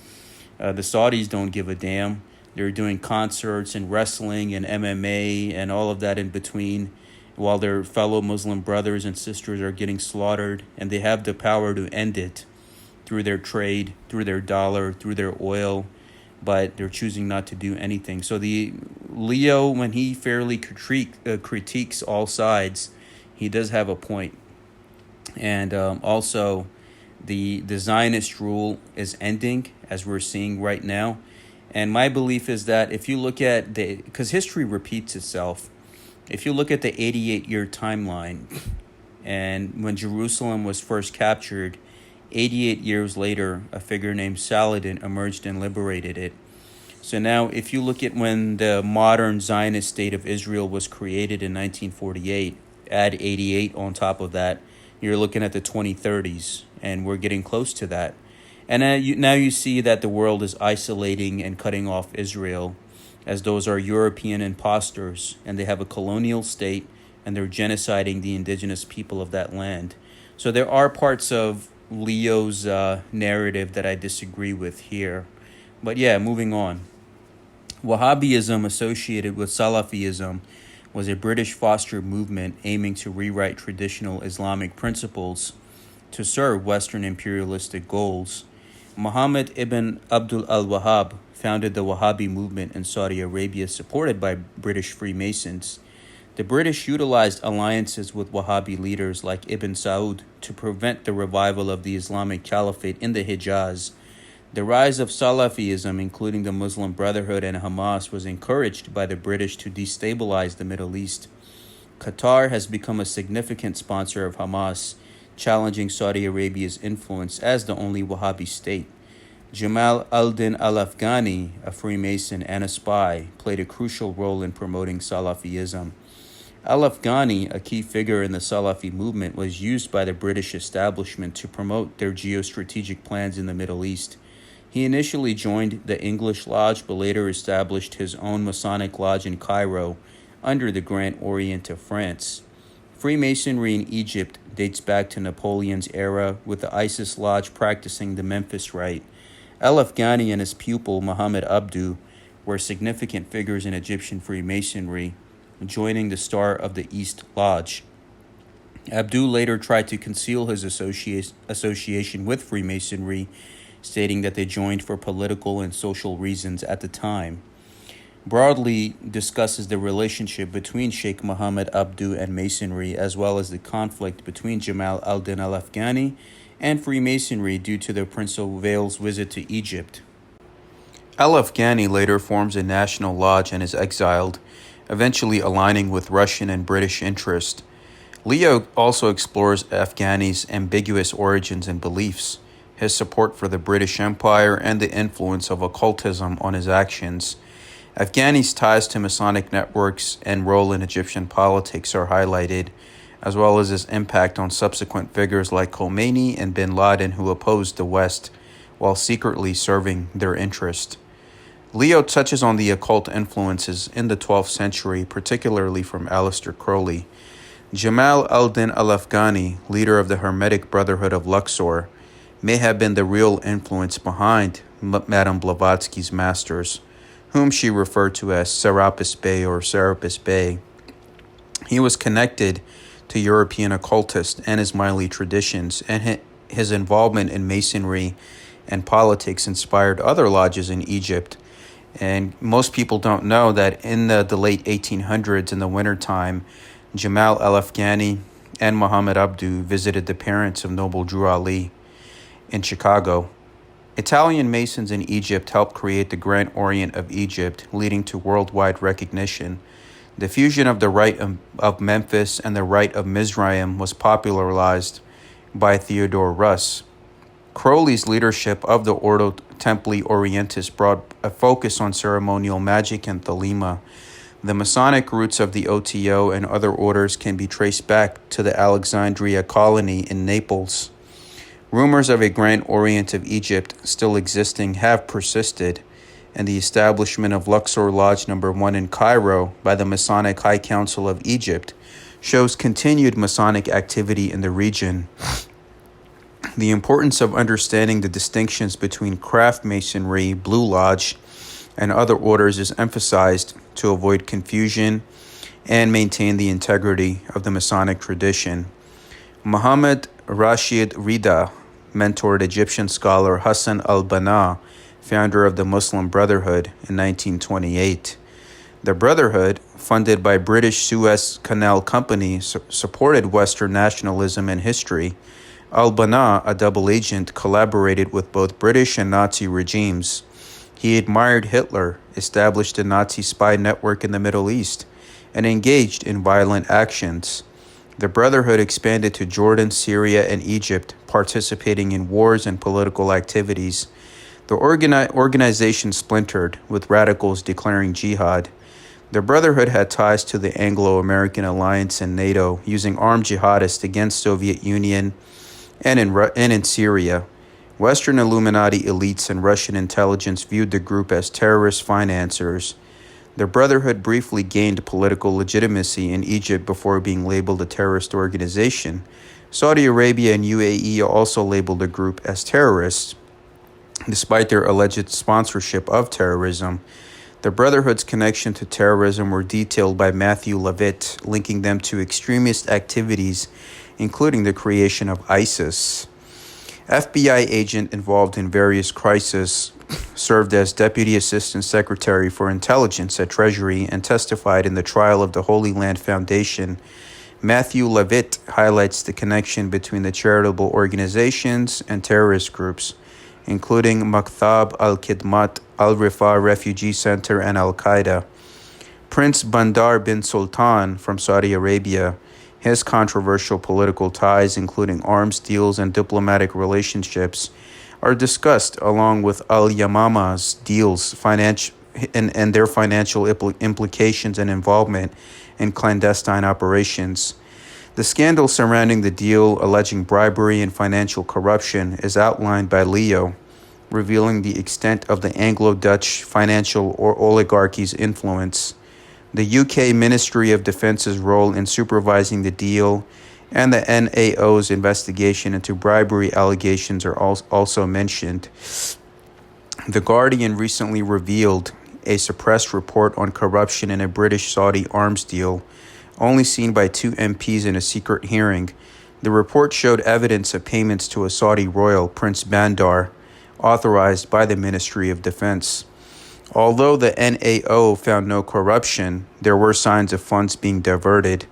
The Saudis don't give a damn. They're doing concerts and wrestling and MMA and all of that in between, while their fellow Muslim brothers and sisters are getting slaughtered. And they have the power to end it through their trade, through their dollar, through their oil, but they're choosing not to do anything. So the Leo, when he fairly critiques all sides, he does have a point. And also, the Zionist rule is ending, as we're seeing right now. And my belief is that if you look at because history repeats itself, if you look at the 88-year timeline, and when Jerusalem was first captured, 88 years later, a figure named Saladin emerged and liberated it. So now, if you look at when the modern Zionist state of Israel was created in 1948, add 88 on top of that, you're looking at the 2030s, and we're getting close to that. And now you see that the world is isolating and cutting off Israel, as those are European imposters, and they have a colonial state, and they're genociding the indigenous people of that land. So there are parts of Leo's narrative that I disagree with here. But yeah, moving on. Wahhabism, associated with Salafism, was a British fostered movement aiming to rewrite traditional Islamic principles to serve Western imperialistic goals. Muhammad ibn Abdul al-Wahhab founded the Wahhabi movement in Saudi Arabia, supported by British Freemasons. The British utilized alliances with Wahhabi leaders like Ibn Saud to prevent the revival of the Islamic Caliphate in the Hijaz. The rise of Salafism, including the Muslim Brotherhood and Hamas, was encouraged by the British to destabilize the Middle East. Qatar has become a significant sponsor of Hamas, challenging Saudi Arabia's influence as the only Wahhabi state. Jamal al-Din al-Afghani, a Freemason and a spy, played a crucial role in promoting Salafism. Al-Afghani, a key figure in the Salafi movement, was used by the British establishment to promote their geostrategic plans in the Middle East. He initially joined the English Lodge, but later established his own Masonic lodge in Cairo under the Grand Orient of France. Freemasonry in Egypt dates back to Napoleon's era, with the Isis Lodge practicing the Memphis Rite. Al-Afghani and his pupil, Muhammad Abdu, were significant figures in Egyptian Freemasonry, joining the Star of the East Lodge. Abdu later tried to conceal his association with Freemasonry, stating that they joined for political and social reasons at the time. Broadly discusses the relationship between Sheikh Muhammad Abdu and Masonry, as well as the conflict between Jamal al-Din al-Afghani and Freemasonry due to the Prince of Wales' visit to Egypt. Al-Afghani later forms a national lodge and is exiled, eventually aligning with Russian and British interest. Leo also explores Afghani's ambiguous origins and beliefs, his support for the British Empire, and the influence of occultism on his actions. Afghani's ties to Masonic networks and role in Egyptian politics are highlighted, as well as his impact on subsequent figures like Khomeini and bin Laden, who opposed the West while secretly serving their interest. Leo touches on the occult influences in the 12th century, particularly from Aleister Crowley. Jamal al-Din al-Afghani, leader of the Hermetic Brotherhood of Luxor, may have been the real influence behind Madame Blavatsky's masters, whom she referred to as Serapis Bey or Serapis Bey. He was connected to European occultists and Ismaili traditions, and his involvement in Masonry and politics inspired other lodges in Egypt. And most people don't know that in the late 1800s, in the wintertime, Jamal al-Afghani and Muhammad Abdu visited the parents of Noble Drew Ali in Chicago. Italian Masons in Egypt helped create the Grand Orient of Egypt, leading to worldwide recognition. The fusion of the Rite of Memphis and the Rite of Mizraim was popularized by Theodore Russ. Crowley's leadership of the Ordo Templi Orientis brought a focus on ceremonial magic and Thelema. The Masonic roots of the OTO and other orders can be traced back to the Alexandria colony in Naples. Rumors of a Grand Orient of Egypt still existing have persisted, and the establishment of Luxor Lodge No. 1 in Cairo by the Masonic High Council of Egypt shows continued Masonic activity in the region. The importance of understanding the distinctions between craft masonry, Blue Lodge, and other orders is emphasized to avoid confusion and maintain the integrity of the Masonic tradition. Muhammad Rashid Rida mentored Egyptian scholar Hassan al-Banna, founder of the Muslim Brotherhood, in 1928. The Brotherhood, funded by British Suez Canal Company, supported Western nationalism and history. Al-Banna, a double agent, collaborated with both British and Nazi regimes. He admired Hitler, established a Nazi spy network in the Middle East, and engaged in violent actions. The Brotherhood expanded to Jordan, Syria, and Egypt, participating in wars and political activities. The organization splintered, with radicals declaring jihad. The Brotherhood had ties to the Anglo-American Alliance and NATO, using armed jihadists against Soviet Union and in Syria. Western Illuminati elites and Russian intelligence viewed the group as terrorist financiers. The Brotherhood briefly gained political legitimacy in Egypt before being labeled a terrorist organization. Saudi Arabia and UAE also labeled the group as terrorists, despite their alleged sponsorship of terrorism. The Brotherhood's connection to terrorism were detailed by Matthew Levitt, linking them to extremist activities, including the creation of ISIS. FBI agent involved in various crises, served as Deputy Assistant Secretary for Intelligence at Treasury, and testified in the trial of the Holy Land Foundation. Matthew Levitt highlights the connection between the charitable organizations and terrorist groups, including Maktab al-Khidmat, Al-Rifa Refugee Center, and Al-Qaeda. Prince Bandar bin Sultan from Saudi Arabia. His controversial political ties, including arms deals and diplomatic relationships, are discussed along with Al-Yamama's deals and their financial implications and involvement in clandestine operations. The scandal surrounding the deal, alleging bribery and financial corruption, is outlined by Leo, revealing the extent of the Anglo-Dutch financial or oligarchy's influence. The UK Ministry of Defence's role in supervising the deal and the NAO's investigation into bribery allegations are also mentioned. The Guardian recently revealed a suppressed report on corruption in a British-Saudi arms deal, only seen by 2 MPs in a secret hearing. The report showed evidence of payments to a Saudi royal, Prince Bandar, authorized by the Ministry of Defense. Although the NAO found no corruption, there were signs of funds being diverted.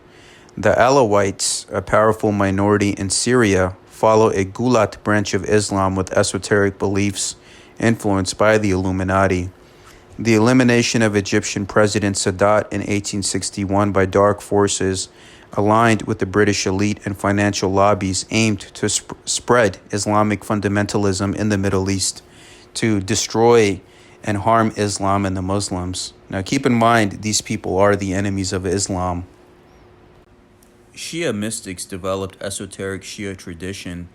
The Alawites, a powerful minority in Syria, follow a Gulat branch of Islam with esoteric beliefs influenced by the Illuminati. The elimination of Egyptian President Sadat in 1861 by dark forces aligned with the British elite and financial lobbies aimed to spread Islamic fundamentalism in the Middle East, to destroy and harm Islam and the Muslims. Now keep in mind, these people are the enemies of Islam. Shia mystics developed esoteric Shia tradition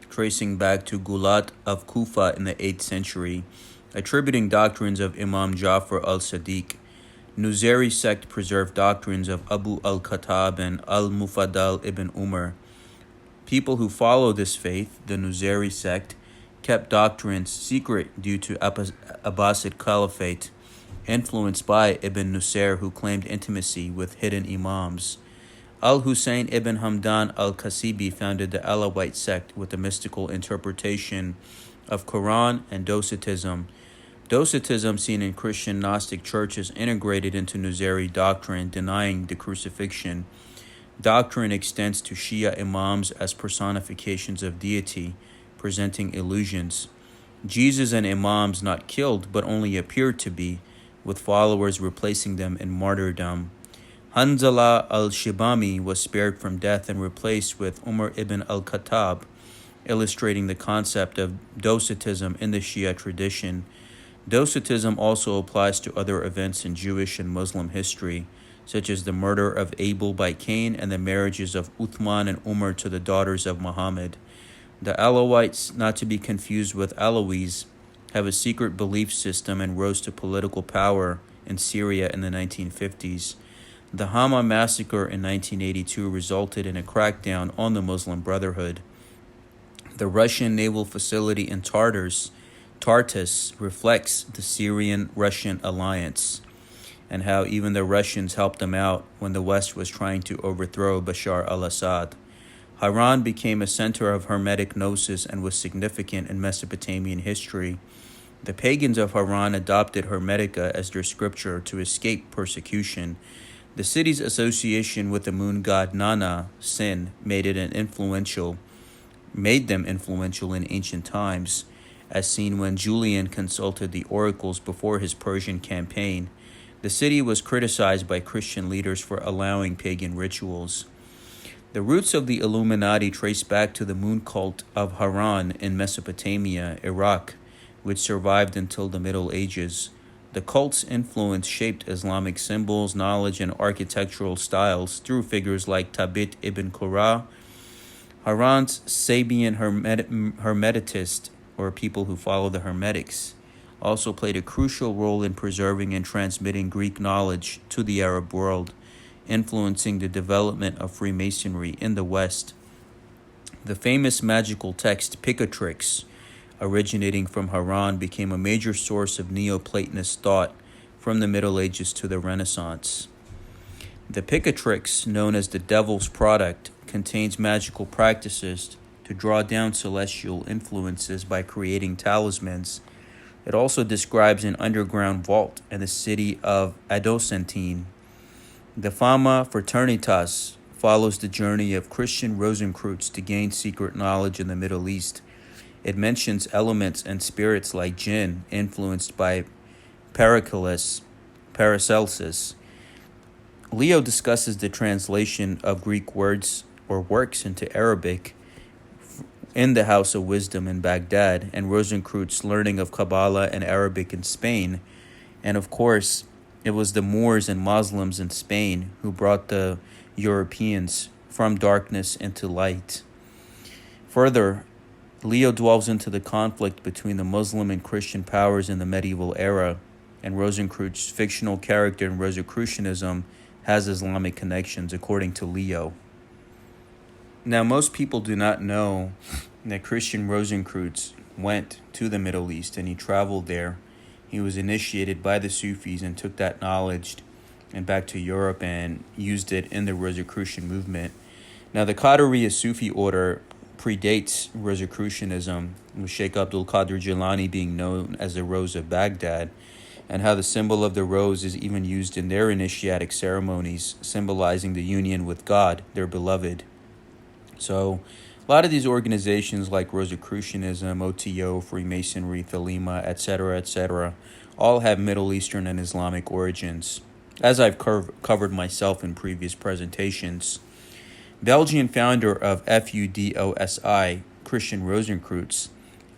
tracing back to Gulat of Kufa in the 8th century, attributing doctrines of Imam Ja'far al-Sadiq. Nuzayri sect preserved doctrines of Abu al-Khattab and al-Mufaddal ibn Umar. People who follow this faith, the Nuzayri sect, kept doctrines secret due to Abbasid Caliphate, influenced by Ibn Nusayr, who claimed intimacy with hidden imams. Al-Hussein ibn Hamdan al-Qasibi founded the Alawite sect with a mystical interpretation of Quran and Docetism. Docetism, seen in Christian Gnostic churches, integrated into Nuzayri doctrine, denying the crucifixion. Doctrine extends to Shia imams as personifications of deity, presenting illusions. Jesus and imams not killed, but only appeared to be, with followers replacing them in martyrdom. Hanzala al-Shibami was spared from death and replaced with Umar ibn al-Khattab, illustrating the concept of Docetism in the Shia tradition. Docetism also applies to other events in Jewish and Muslim history, such as the murder of Abel by Cain and the marriages of Uthman and Umar to the daughters of Muhammad. The Alawites, not to be confused with Alawis, have a secret belief system and rose to political power in Syria in the 1950s. The Hama massacre in 1982 resulted in a crackdown on the Muslim Brotherhood. The Russian naval facility in Tartus reflects the Syrian-Russian alliance, and how even the Russians helped them out when the West was trying to overthrow Bashar al-Assad. Haran became a center of Hermetic gnosis and was significant in Mesopotamian history. The pagans of Haran adopted Hermetica as their scripture to escape persecution. The city's association with the moon god Nana, Sin, made them influential in ancient times, as seen when Julian consulted the oracles before his Persian campaign. The city was criticized by Christian leaders for allowing pagan rituals. The roots of the Illuminati trace back to the moon cult of Haran in Mesopotamia, Iraq, which survived until the Middle Ages. The cult's influence shaped Islamic symbols, knowledge, and architectural styles through figures like Tabit ibn Qurra. Haran's Sabian Hermeticists, or people who follow the Hermetics, also played a crucial role in preserving and transmitting Greek knowledge to the Arab world, influencing the development of Freemasonry in the West. The famous magical text Picatrix, originating from Haran, became a major source of Neoplatonist thought from the Middle Ages to the Renaissance. The Picatrix, known as the Devil's Product, contains magical practices to draw down celestial influences by creating talismans. It also describes an underground vault in the city of Adocentine. The Fama Fraternitas follows the journey of Christian Rosicrucians to gain secret knowledge in the Middle East. It mentions elements and spirits like jinn, influenced by Paracelsus. Leo discusses the translation of Greek words or works into Arabic in the House of Wisdom in Baghdad, and Rosicrucians' learning of Kabbalah and Arabic in Spain. And of course, it was the Moors and Muslims in Spain who brought the Europeans from darkness into light. Further, Leo delves into the conflict between the Muslim and Christian powers in the medieval era, and Rosicrucians' fictional character in Rosicrucianism has Islamic connections, according to Leo. Now, most people do not know that Christian Rosicrucians went to the Middle East and he traveled there. He was initiated by the Sufis and took that knowledge and back to Europe and used it in the Rosicrucian movement. Now, the Qadiriya Sufi order predates Rosicrucianism, with Sheikh Abdul Qadir Jilani being known as the Rose of Baghdad, and how the symbol of the rose is even used in their initiatic ceremonies, symbolizing the union with God, their beloved. So, a lot of these organizations like Rosicrucianism, OTO, Freemasonry, Thelema, etc., all have Middle Eastern and Islamic origins, as I've covered myself in previous presentations. Belgian founder of FUDOSI, Christian Rosicrucians,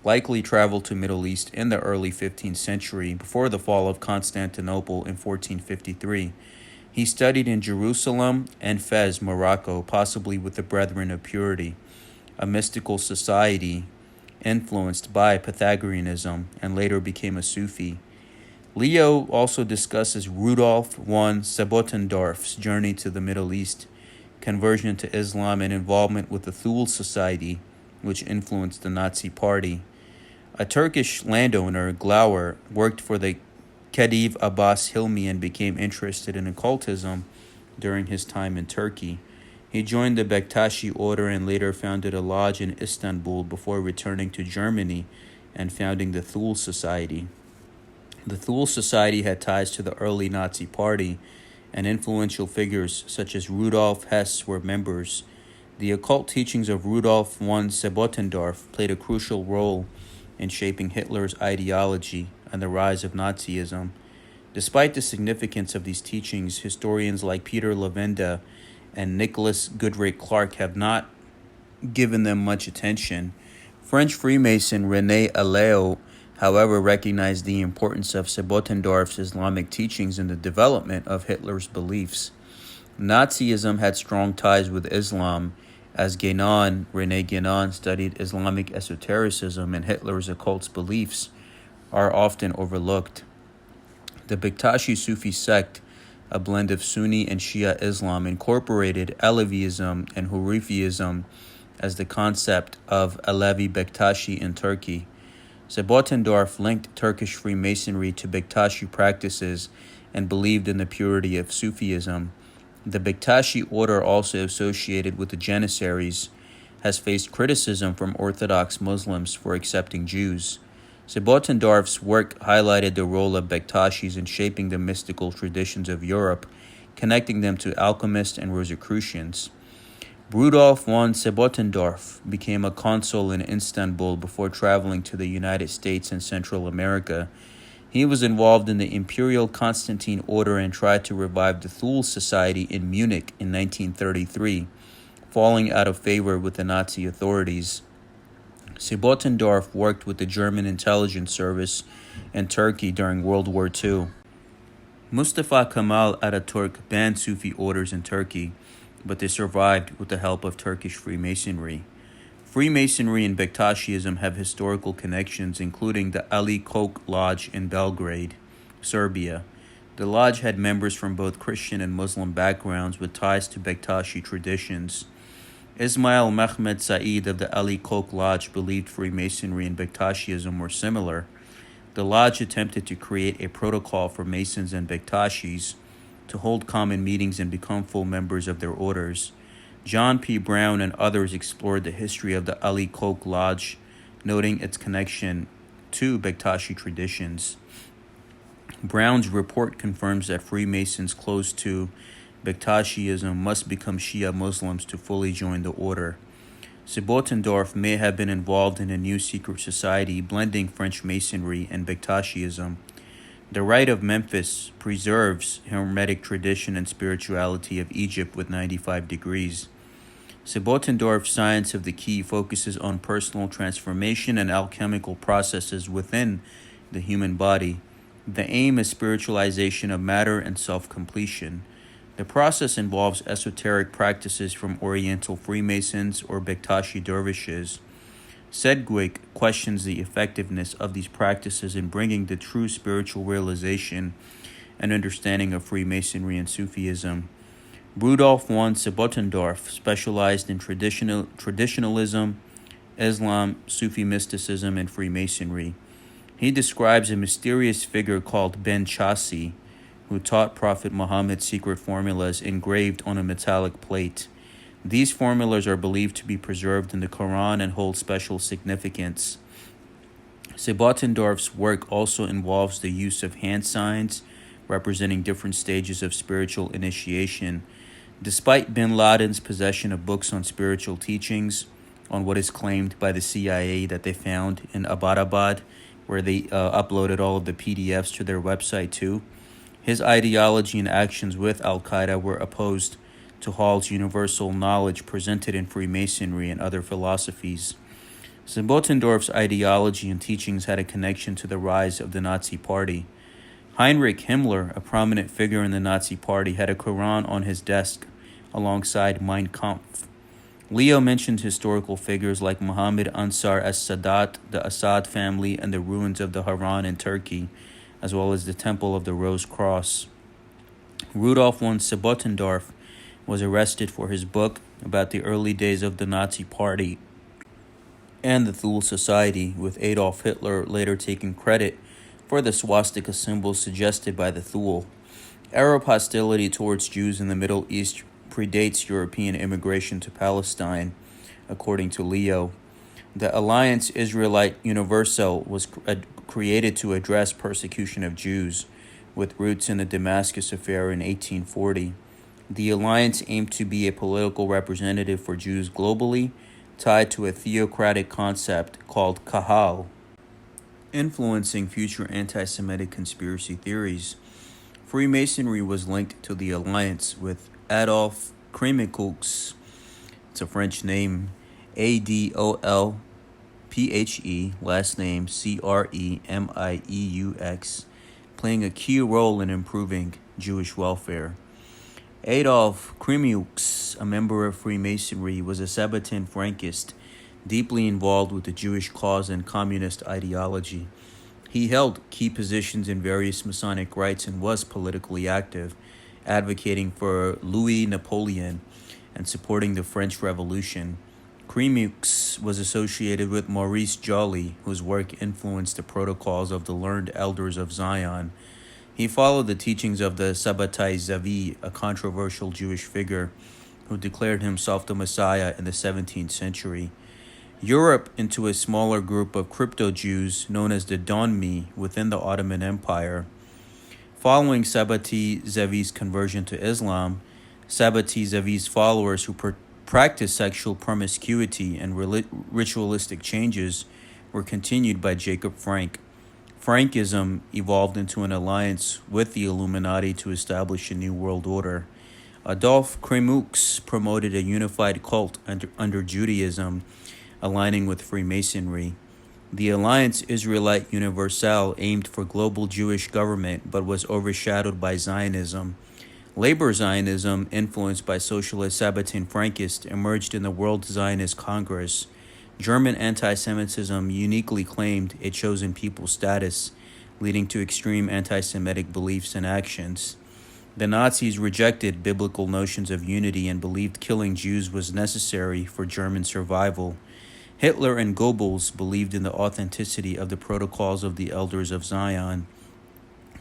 likely traveled to Middle East in the early 15th century before the fall of Constantinople in 1453. He studied in Jerusalem and Fez, Morocco, possibly with the Brethren of Purity. a mystical society influenced by Pythagoreanism, and later became a Sufi. Leo also discusses Rudolph von Sebottendorf's journey to the Middle East, conversion to Islam, and involvement with the Thule Society, which influenced the Nazi Party. A Turkish landowner, Glauer, worked for the Khedive Abbas Hilmi and became interested in occultism during his time in Turkey. He joined the Bektashi order and later founded a lodge in Istanbul before returning to Germany and founding the Thule Society. The Thule Society had ties to the early Nazi Party, and influential figures such as Rudolf Hess were members. The occult teachings of Rudolph von Sebottendorf played a crucial role in shaping Hitler's ideology and the rise of Nazism. Despite the significance of these teachings, historians like Peter Levenda and Nicholas Goodrick Clark have not given them much attention. French Freemason René Aleo, however, recognized the importance of Sebottendorf's Islamic teachings in the development of Hitler's beliefs. Nazism had strong ties with Islam, as René Guénon studied Islamic esotericism, and Hitler's occult beliefs are often overlooked. The Bektashi Sufi sect, a blend of Sunni and Shia Islam, incorporated Alevism and Hurifism as the concept of Alevi Bektashi in Turkey. Sebottendorf linked Turkish Freemasonry to Bektashi practices and believed in the purity of Sufism. The Bektashi order, also associated with the Janissaries, has faced criticism from Orthodox Muslims for accepting Jews. Sebottendorf's work highlighted the role of Bektashis in shaping the mystical traditions of Europe, connecting them to alchemists and Rosicrucians. Rudolph von Sebottendorf became a consul in Istanbul before traveling to the United States and Central America. He was involved in the Imperial Constantine Order and tried to revive the Thule Society in Munich in 1933, falling out of favor with the Nazi authorities. Sebottendorf worked with the German intelligence service in Turkey during World War II. Mustafa Kemal Ataturk banned Sufi orders in Turkey, but they survived with the help of Turkish Freemasonry. Freemasonry and Bektashism have historical connections, including the Ali Koch Lodge in Belgrade, Serbia. The lodge had members from both Christian and Muslim backgrounds with ties to Bektashi traditions. Ismail Mehmed Said of the Ali Koch Lodge believed Freemasonry and Bektashism were similar. The lodge attempted to create a protocol for Masons and Bektashis to hold common meetings and become full members of their orders. John P. Brown and others explored the history of the Ali Koch Lodge, noting its connection to Bektashi traditions. Brown's report confirms that Freemasons close to Bektashism must become Shia Muslims to fully join the order. Sebottendorf may have been involved in a new secret society blending French Masonry and Bektashism. The Rite of Memphis preserves Hermetic tradition and spirituality of Egypt with 95 degrees. Sebottendorf's Science of the Key focuses on personal transformation and alchemical processes within the human body. The aim is spiritualization of matter and self-completion. The process involves esoteric practices from Oriental Freemasons or Bektashi dervishes. Sedgwick questions the effectiveness of these practices in bringing the true spiritual realization and understanding of Freemasonry and Sufism. Rudolph von Sebottendorf specialized in traditionalism, Islam, Sufi mysticism, and Freemasonry. He describes a mysterious figure called Ben Chassi, who taught Prophet Muhammad's secret formulas engraved on a metallic plate. These formulas are believed to be preserved in the Quran and hold special significance. Sebottendorf's work also involves the use of hand signs, representing different stages of spiritual initiation. Despite bin Laden's possession of books on spiritual teachings, on what is claimed by the CIA that they found in Abbottabad, where they uploaded all of the PDFs to their website too, his ideology and actions with Al-Qaeda were opposed to Hall's universal knowledge presented in Freemasonry and other philosophies. Sebottendorf's ideology and teachings had a connection to the rise of the Nazi Party. Heinrich Himmler, a prominent figure in the Nazi Party, had a Quran on his desk alongside Mein Kampf. Leo mentions historical figures like Muhammad Ansar as-Sadat, the Assad family, and the ruins of the Haran in Turkey, as well as the Temple of the Rose Cross. Rudolph von Sebottendorf was arrested for his book about the early days of the Nazi Party and the Thule Society, with Adolf Hitler later taking credit for the swastika symbol suggested by the Thule. Arab hostility towards Jews in the Middle East predates European immigration to Palestine, according to Leo. The Alliance Israelite Universal was created to address persecution of Jews, with roots in the Damascus affair in 1840. The alliance aimed to be a political representative for Jews globally, tied to a theocratic concept called Kahal, influencing future anti-Semitic conspiracy theories. Freemasonry was linked to the alliance with Adolphe Cremieux. It's a French name, Adolphe, last name Cremeux, playing a key role in improving Jewish welfare. Adolphe Cremieux, a member of Freemasonry, was a Sabbatin Frankist, deeply involved with the Jewish cause and communist ideology. He held key positions in various Masonic rites and was politically active, advocating for Louis Napoleon and supporting the French Revolution. Cremieux was associated with Maurice Joly, whose work influenced the protocols of the learned elders of Zion. He followed the teachings of the Sabbatai Zevi, a controversial Jewish figure who declared himself the Messiah in the 17th century. Europe into a smaller group of crypto-Jews known as the Donmi within the Ottoman Empire. Following Sabbatai Zevi's conversion to Islam, Sabbatai Zevi's followers who practiced sexual promiscuity and ritualistic changes were continued by Jacob Frank. Frankism evolved into an alliance with the Illuminati to establish a new world order. Adolphe Cremieux promoted a unified cult under Judaism, aligning with Freemasonry. The Alliance Israelite Universal aimed for global Jewish government but was overshadowed by Zionism. Labor Zionism, influenced by socialist Sabbatin Frankists, emerged in the World Zionist Congress. German anti-Semitism uniquely claimed a chosen people status, leading to extreme anti-Semitic beliefs and actions. The Nazis rejected biblical notions of unity and believed killing Jews was necessary for German survival. Hitler and Goebbels believed in the authenticity of the protocols of the elders of Zion.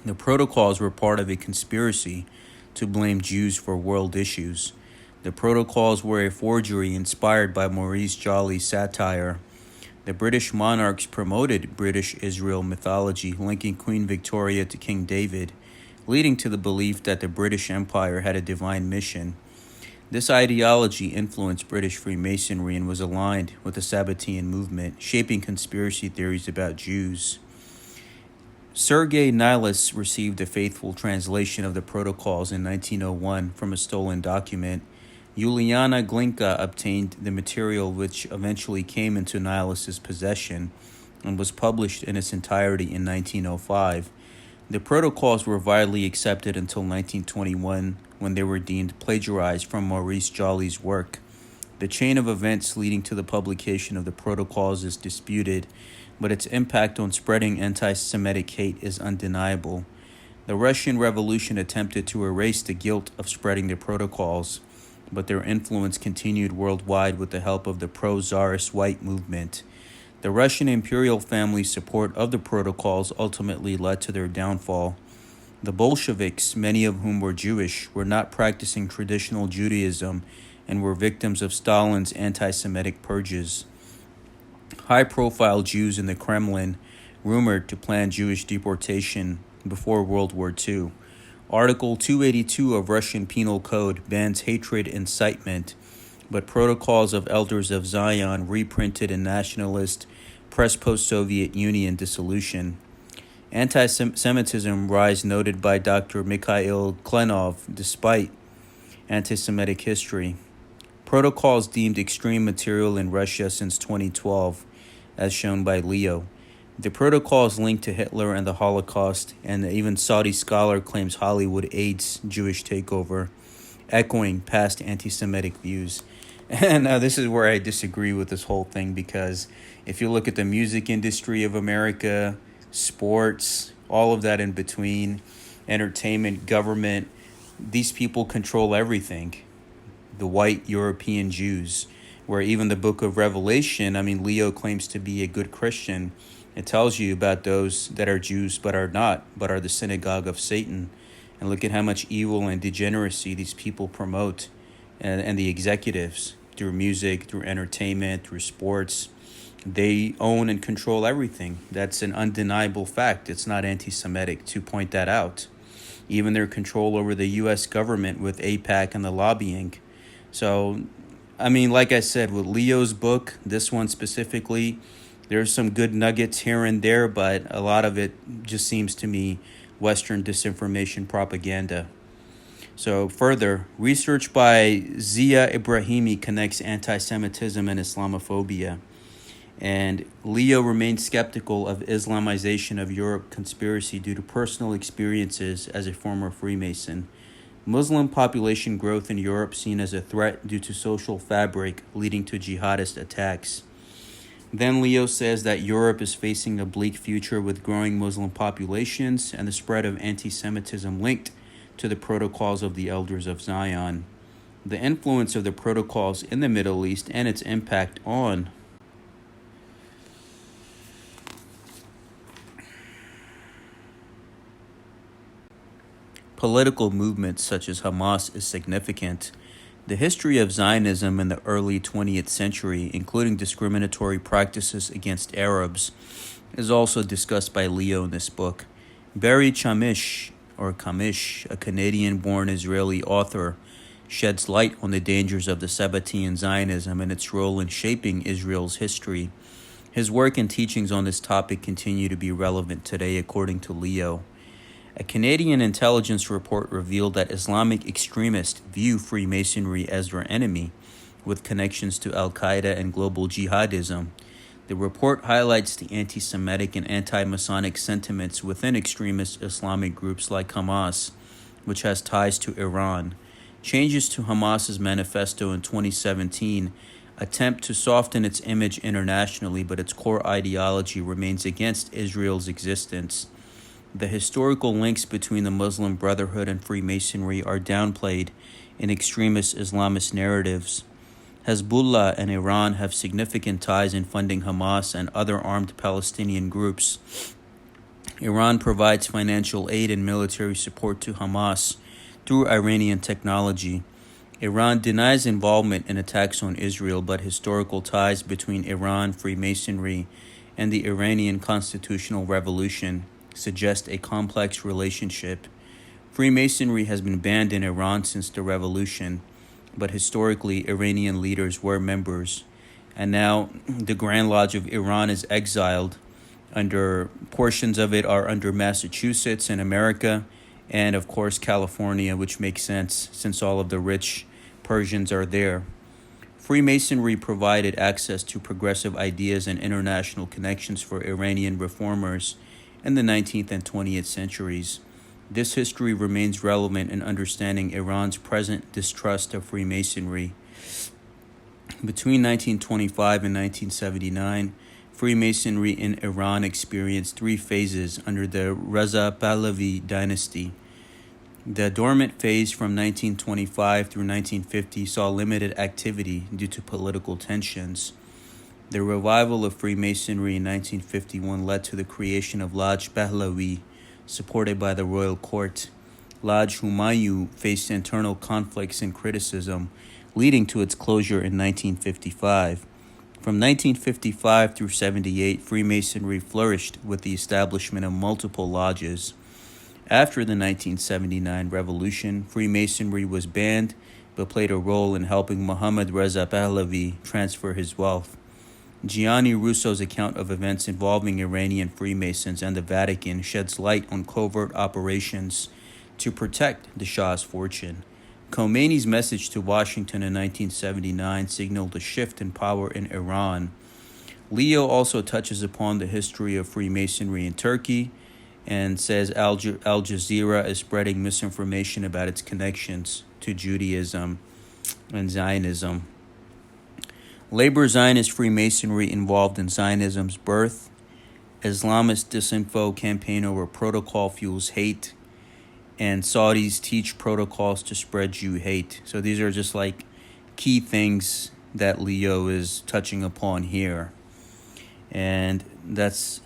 The protocols were part of a conspiracy to blame Jews for world issues. The protocols were a forgery inspired by Maurice Joly's satire. The British monarchs promoted British Israel mythology, linking Queen Victoria to King David, leading to the belief that the British Empire had a divine mission. This ideology influenced British Freemasonry and was aligned with the Sabbatean movement, shaping conspiracy theories about Jews. Sergei Nilus received a faithful translation of the protocols in 1901 from a stolen document. Yuliana Glinka obtained the material, which eventually came into Nilus's possession and was published in its entirety in 1905. The protocols were widely accepted until 1921, when they were deemed plagiarized from Maurice Joly's work. The chain of events leading to the publication of the protocols is disputed, but its impact on spreading anti-Semitic hate is undeniable. The Russian Revolution attempted to erase the guilt of spreading the protocols, but their influence continued worldwide with the help of the pro-Tsarist white movement. The Russian imperial family's support of the protocols ultimately led to their downfall. The Bolsheviks, many of whom were Jewish, were not practicing traditional Judaism and were victims of Stalin's anti-Semitic purges. High-profile Jews in the Kremlin rumored to plan Jewish deportation before World War II. Article 282 of Russian Penal Code bans hatred incitement, but protocols of Elders of Zion reprinted in nationalist press post-Soviet Union dissolution. Anti-Semitism rise noted by Dr. Mikhail Klenov despite anti-Semitic history. Protocols deemed extreme material in Russia since 2012, as shown by Leo. The protocols linked to Hitler and the Holocaust, and even Saudi scholar claims Hollywood aids Jewish takeover, echoing past anti-Semitic views. And this is where I disagree with this whole thing, because if you look at the music industry of America, sports, all of that in between, entertainment, government, these people control everything. The white European Jews, where even the book of Revelation, I mean, Leo claims to be a good Christian. It tells you about those that are Jews but are not, but are the synagogue of Satan. And look at how much evil and degeneracy these people promote, and the executives, through music, through entertainment, through sports. They own and control everything. That's an undeniable fact. It's not anti-Semitic to point that out. Even their control over the U.S. government with AIPAC and the lobbying. So, I mean, like I said, with Leo's book, this one specifically, there's some good nuggets here and there, but a lot of it just seems to me Western disinformation propaganda. So further, research by Zia Ibrahimi connects anti-Semitism and Islamophobia. And Leo remains skeptical of Islamization of Europe conspiracy due to personal experiences as a former Freemason. Muslim population growth in Europe seen as a threat due to social fabric leading to jihadist attacks. Then Leo says that Europe is facing a bleak future with growing Muslim populations and the spread of anti-Semitism linked to the protocols of the elders of Zion. The influence of the protocols in the Middle East and its impact on political movements such as Hamas is significant. The history of Zionism in the early 20th century, including discriminatory practices against Arabs, is also discussed by Leo in this book. Barry Kamish, a Canadian-born Israeli author, sheds light on the dangers of the Sabbatean Zionism and its role in shaping Israel's history. His work and teachings on this topic continue to be relevant today, according to Leo. A Canadian intelligence report revealed that Islamic extremists view Freemasonry as their enemy, with connections to Al-Qaeda and global jihadism. The report highlights the anti-Semitic and anti-Masonic sentiments within extremist Islamic groups like Hamas, which has ties to Iran. Changes to Hamas's manifesto in 2017 attempt to soften its image internationally, but its core ideology remains against Israel's existence. The historical links between the Muslim Brotherhood and Freemasonry are downplayed in extremist Islamist narratives. Hezbollah and Iran have significant ties in funding Hamas and other armed Palestinian groups. Iran provides financial aid and military support to Hamas through Iranian technology. Iran denies involvement in attacks on Israel, but historical ties between Iran, Freemasonry, and the Iranian constitutional revolution suggest a complex relationship. Freemasonry has been banned in Iran since the revolution, but historically Iranian leaders were members. And now the Grand Lodge of Iran is exiled. Portions of it are under Massachusetts in America, and of course California, which makes sense since all of the rich Persians are there. Freemasonry provided access to progressive ideas and international connections for Iranian reformers in the 19th and 20th centuries. This history remains relevant in understanding Iran's present distrust of Freemasonry. Between 1925 and 1979, Freemasonry in Iran experienced three phases under the Reza Pahlavi dynasty. The dormant phase from 1925 through 1950 saw limited activity due to political tensions. The revival of Freemasonry in 1951 led to the creation of Lodge Pahlavi, supported by the royal court. Lodge Humayun faced internal conflicts and criticism, leading to its closure in 1955. From 1955 through 78, Freemasonry flourished with the establishment of multiple lodges. After the 1979 revolution, Freemasonry was banned, but played a role in helping Mohammad Reza Pahlavi transfer his wealth. Gianni Russo's account of events involving Iranian Freemasons and the Vatican sheds light on covert operations to protect the Shah's fortune. Khomeini's message to Washington in 1979 signaled a shift in power in Iran. Leo also touches upon the history of Freemasonry in Turkey and says Al Jazeera is spreading misinformation about its connections to Judaism and Zionism. Labor Zionist Freemasonry involved in Zionism's birth. Islamist disinfo campaign over protocol fuels hate. And Saudis teach protocols to spread Jew hate. So these are just like key things that Leo is touching upon here. And there's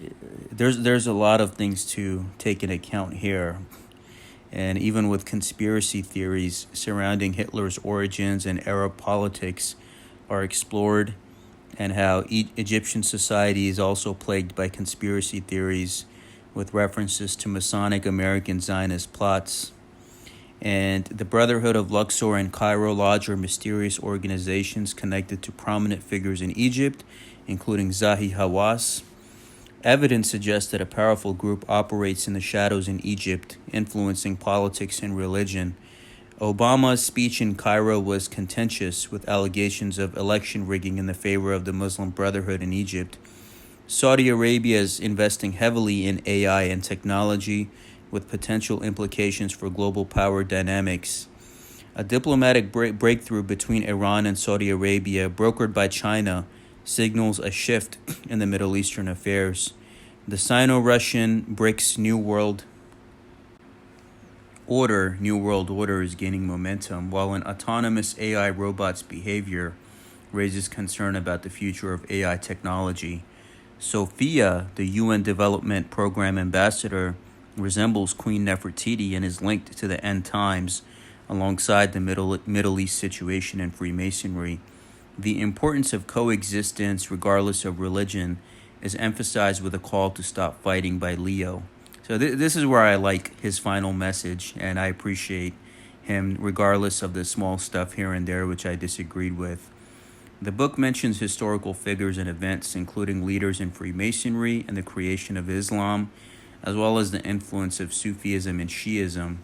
a lot of things to take into account here. And even with conspiracy theories surrounding Hitler's origins and Arab politics are explored, and how Egyptian society is also plagued by conspiracy theories with references to Masonic American Zionist plots. And the Brotherhood of Luxor and Cairo Lodge are mysterious organizations connected to prominent figures in Egypt, including Zahi Hawass. Evidence suggests that a powerful group operates in the shadows in Egypt, influencing politics and religion. Obama's speech in Cairo was contentious, with allegations of election rigging in the favor of the Muslim Brotherhood in Egypt. Saudi Arabia is investing heavily in AI and technology, with potential implications for global power dynamics. A diplomatic breakthrough between Iran and Saudi Arabia, brokered by China, signals a shift in the Middle Eastern affairs. The Sino-Russian BRICS New World Order is gaining momentum, while an autonomous AI robot's behavior raises concern about the future of AI technology. Sophia, the UN Development Program ambassador, resembles Queen Nefertiti and is linked to the end times, alongside the Middle East situation in Freemasonry. The importance of coexistence, regardless of religion, is emphasized with a call to stop fighting by Leo. So this is where I like his final message, and I appreciate him regardless of the small stuff here and there which I disagreed with. The book mentions historical figures and events, including leaders in Freemasonry and the creation of Islam, as well as the influence of Sufism and Shiism.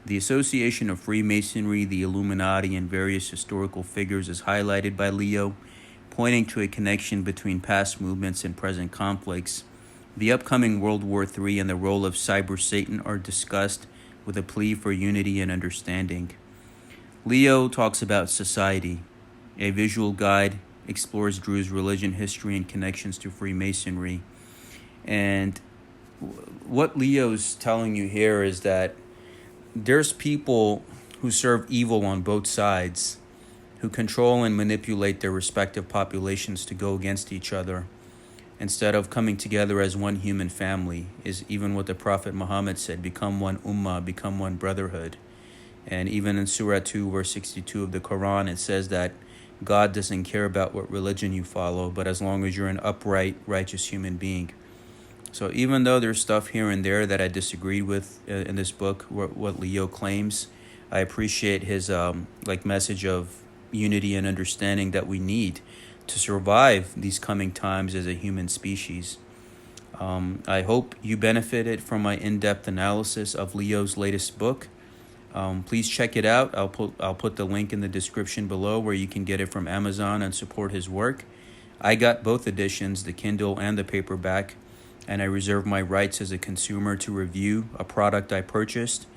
The association of Freemasonry, the Illuminati, and various historical figures is highlighted by Leo, pointing to a connection between past movements and present conflicts. The upcoming World War III and the role of Cyber Satan are discussed with a plea for unity and understanding. Leo talks about society. A visual guide explores Druze religion, history, and connections to Freemasonry. And what Leo's telling you here is that there's people who serve evil on both sides, who control and manipulate their respective populations to go against each other, instead of coming together as one human family, is even what the Prophet Muhammad said: become one ummah, become one brotherhood. And even in Surah 2, verse 62 of the Quran, it says that God doesn't care about what religion you follow, but as long as you're an upright, righteous human being. So even though there's stuff here and there that I disagree with in this book, what Leo claims, I appreciate his message of unity and understanding that we need to survive these coming times as a human species. I hope you benefited from my in-depth analysis of Leo's latest book. Please check it out. I'll put the link in the description below where you can get it from Amazon and support his work. I got both editions, the Kindle and the paperback, and I reserve my rights as a consumer to review a product I purchased,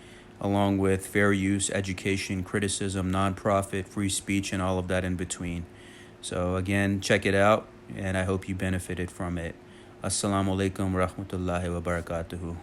along with fair use, education, criticism, nonprofit, free speech, and all of that in between. So again, check it out, and I hope you benefited from it. Assalamu alaikum wa rahmatullahi wa barakatuhu.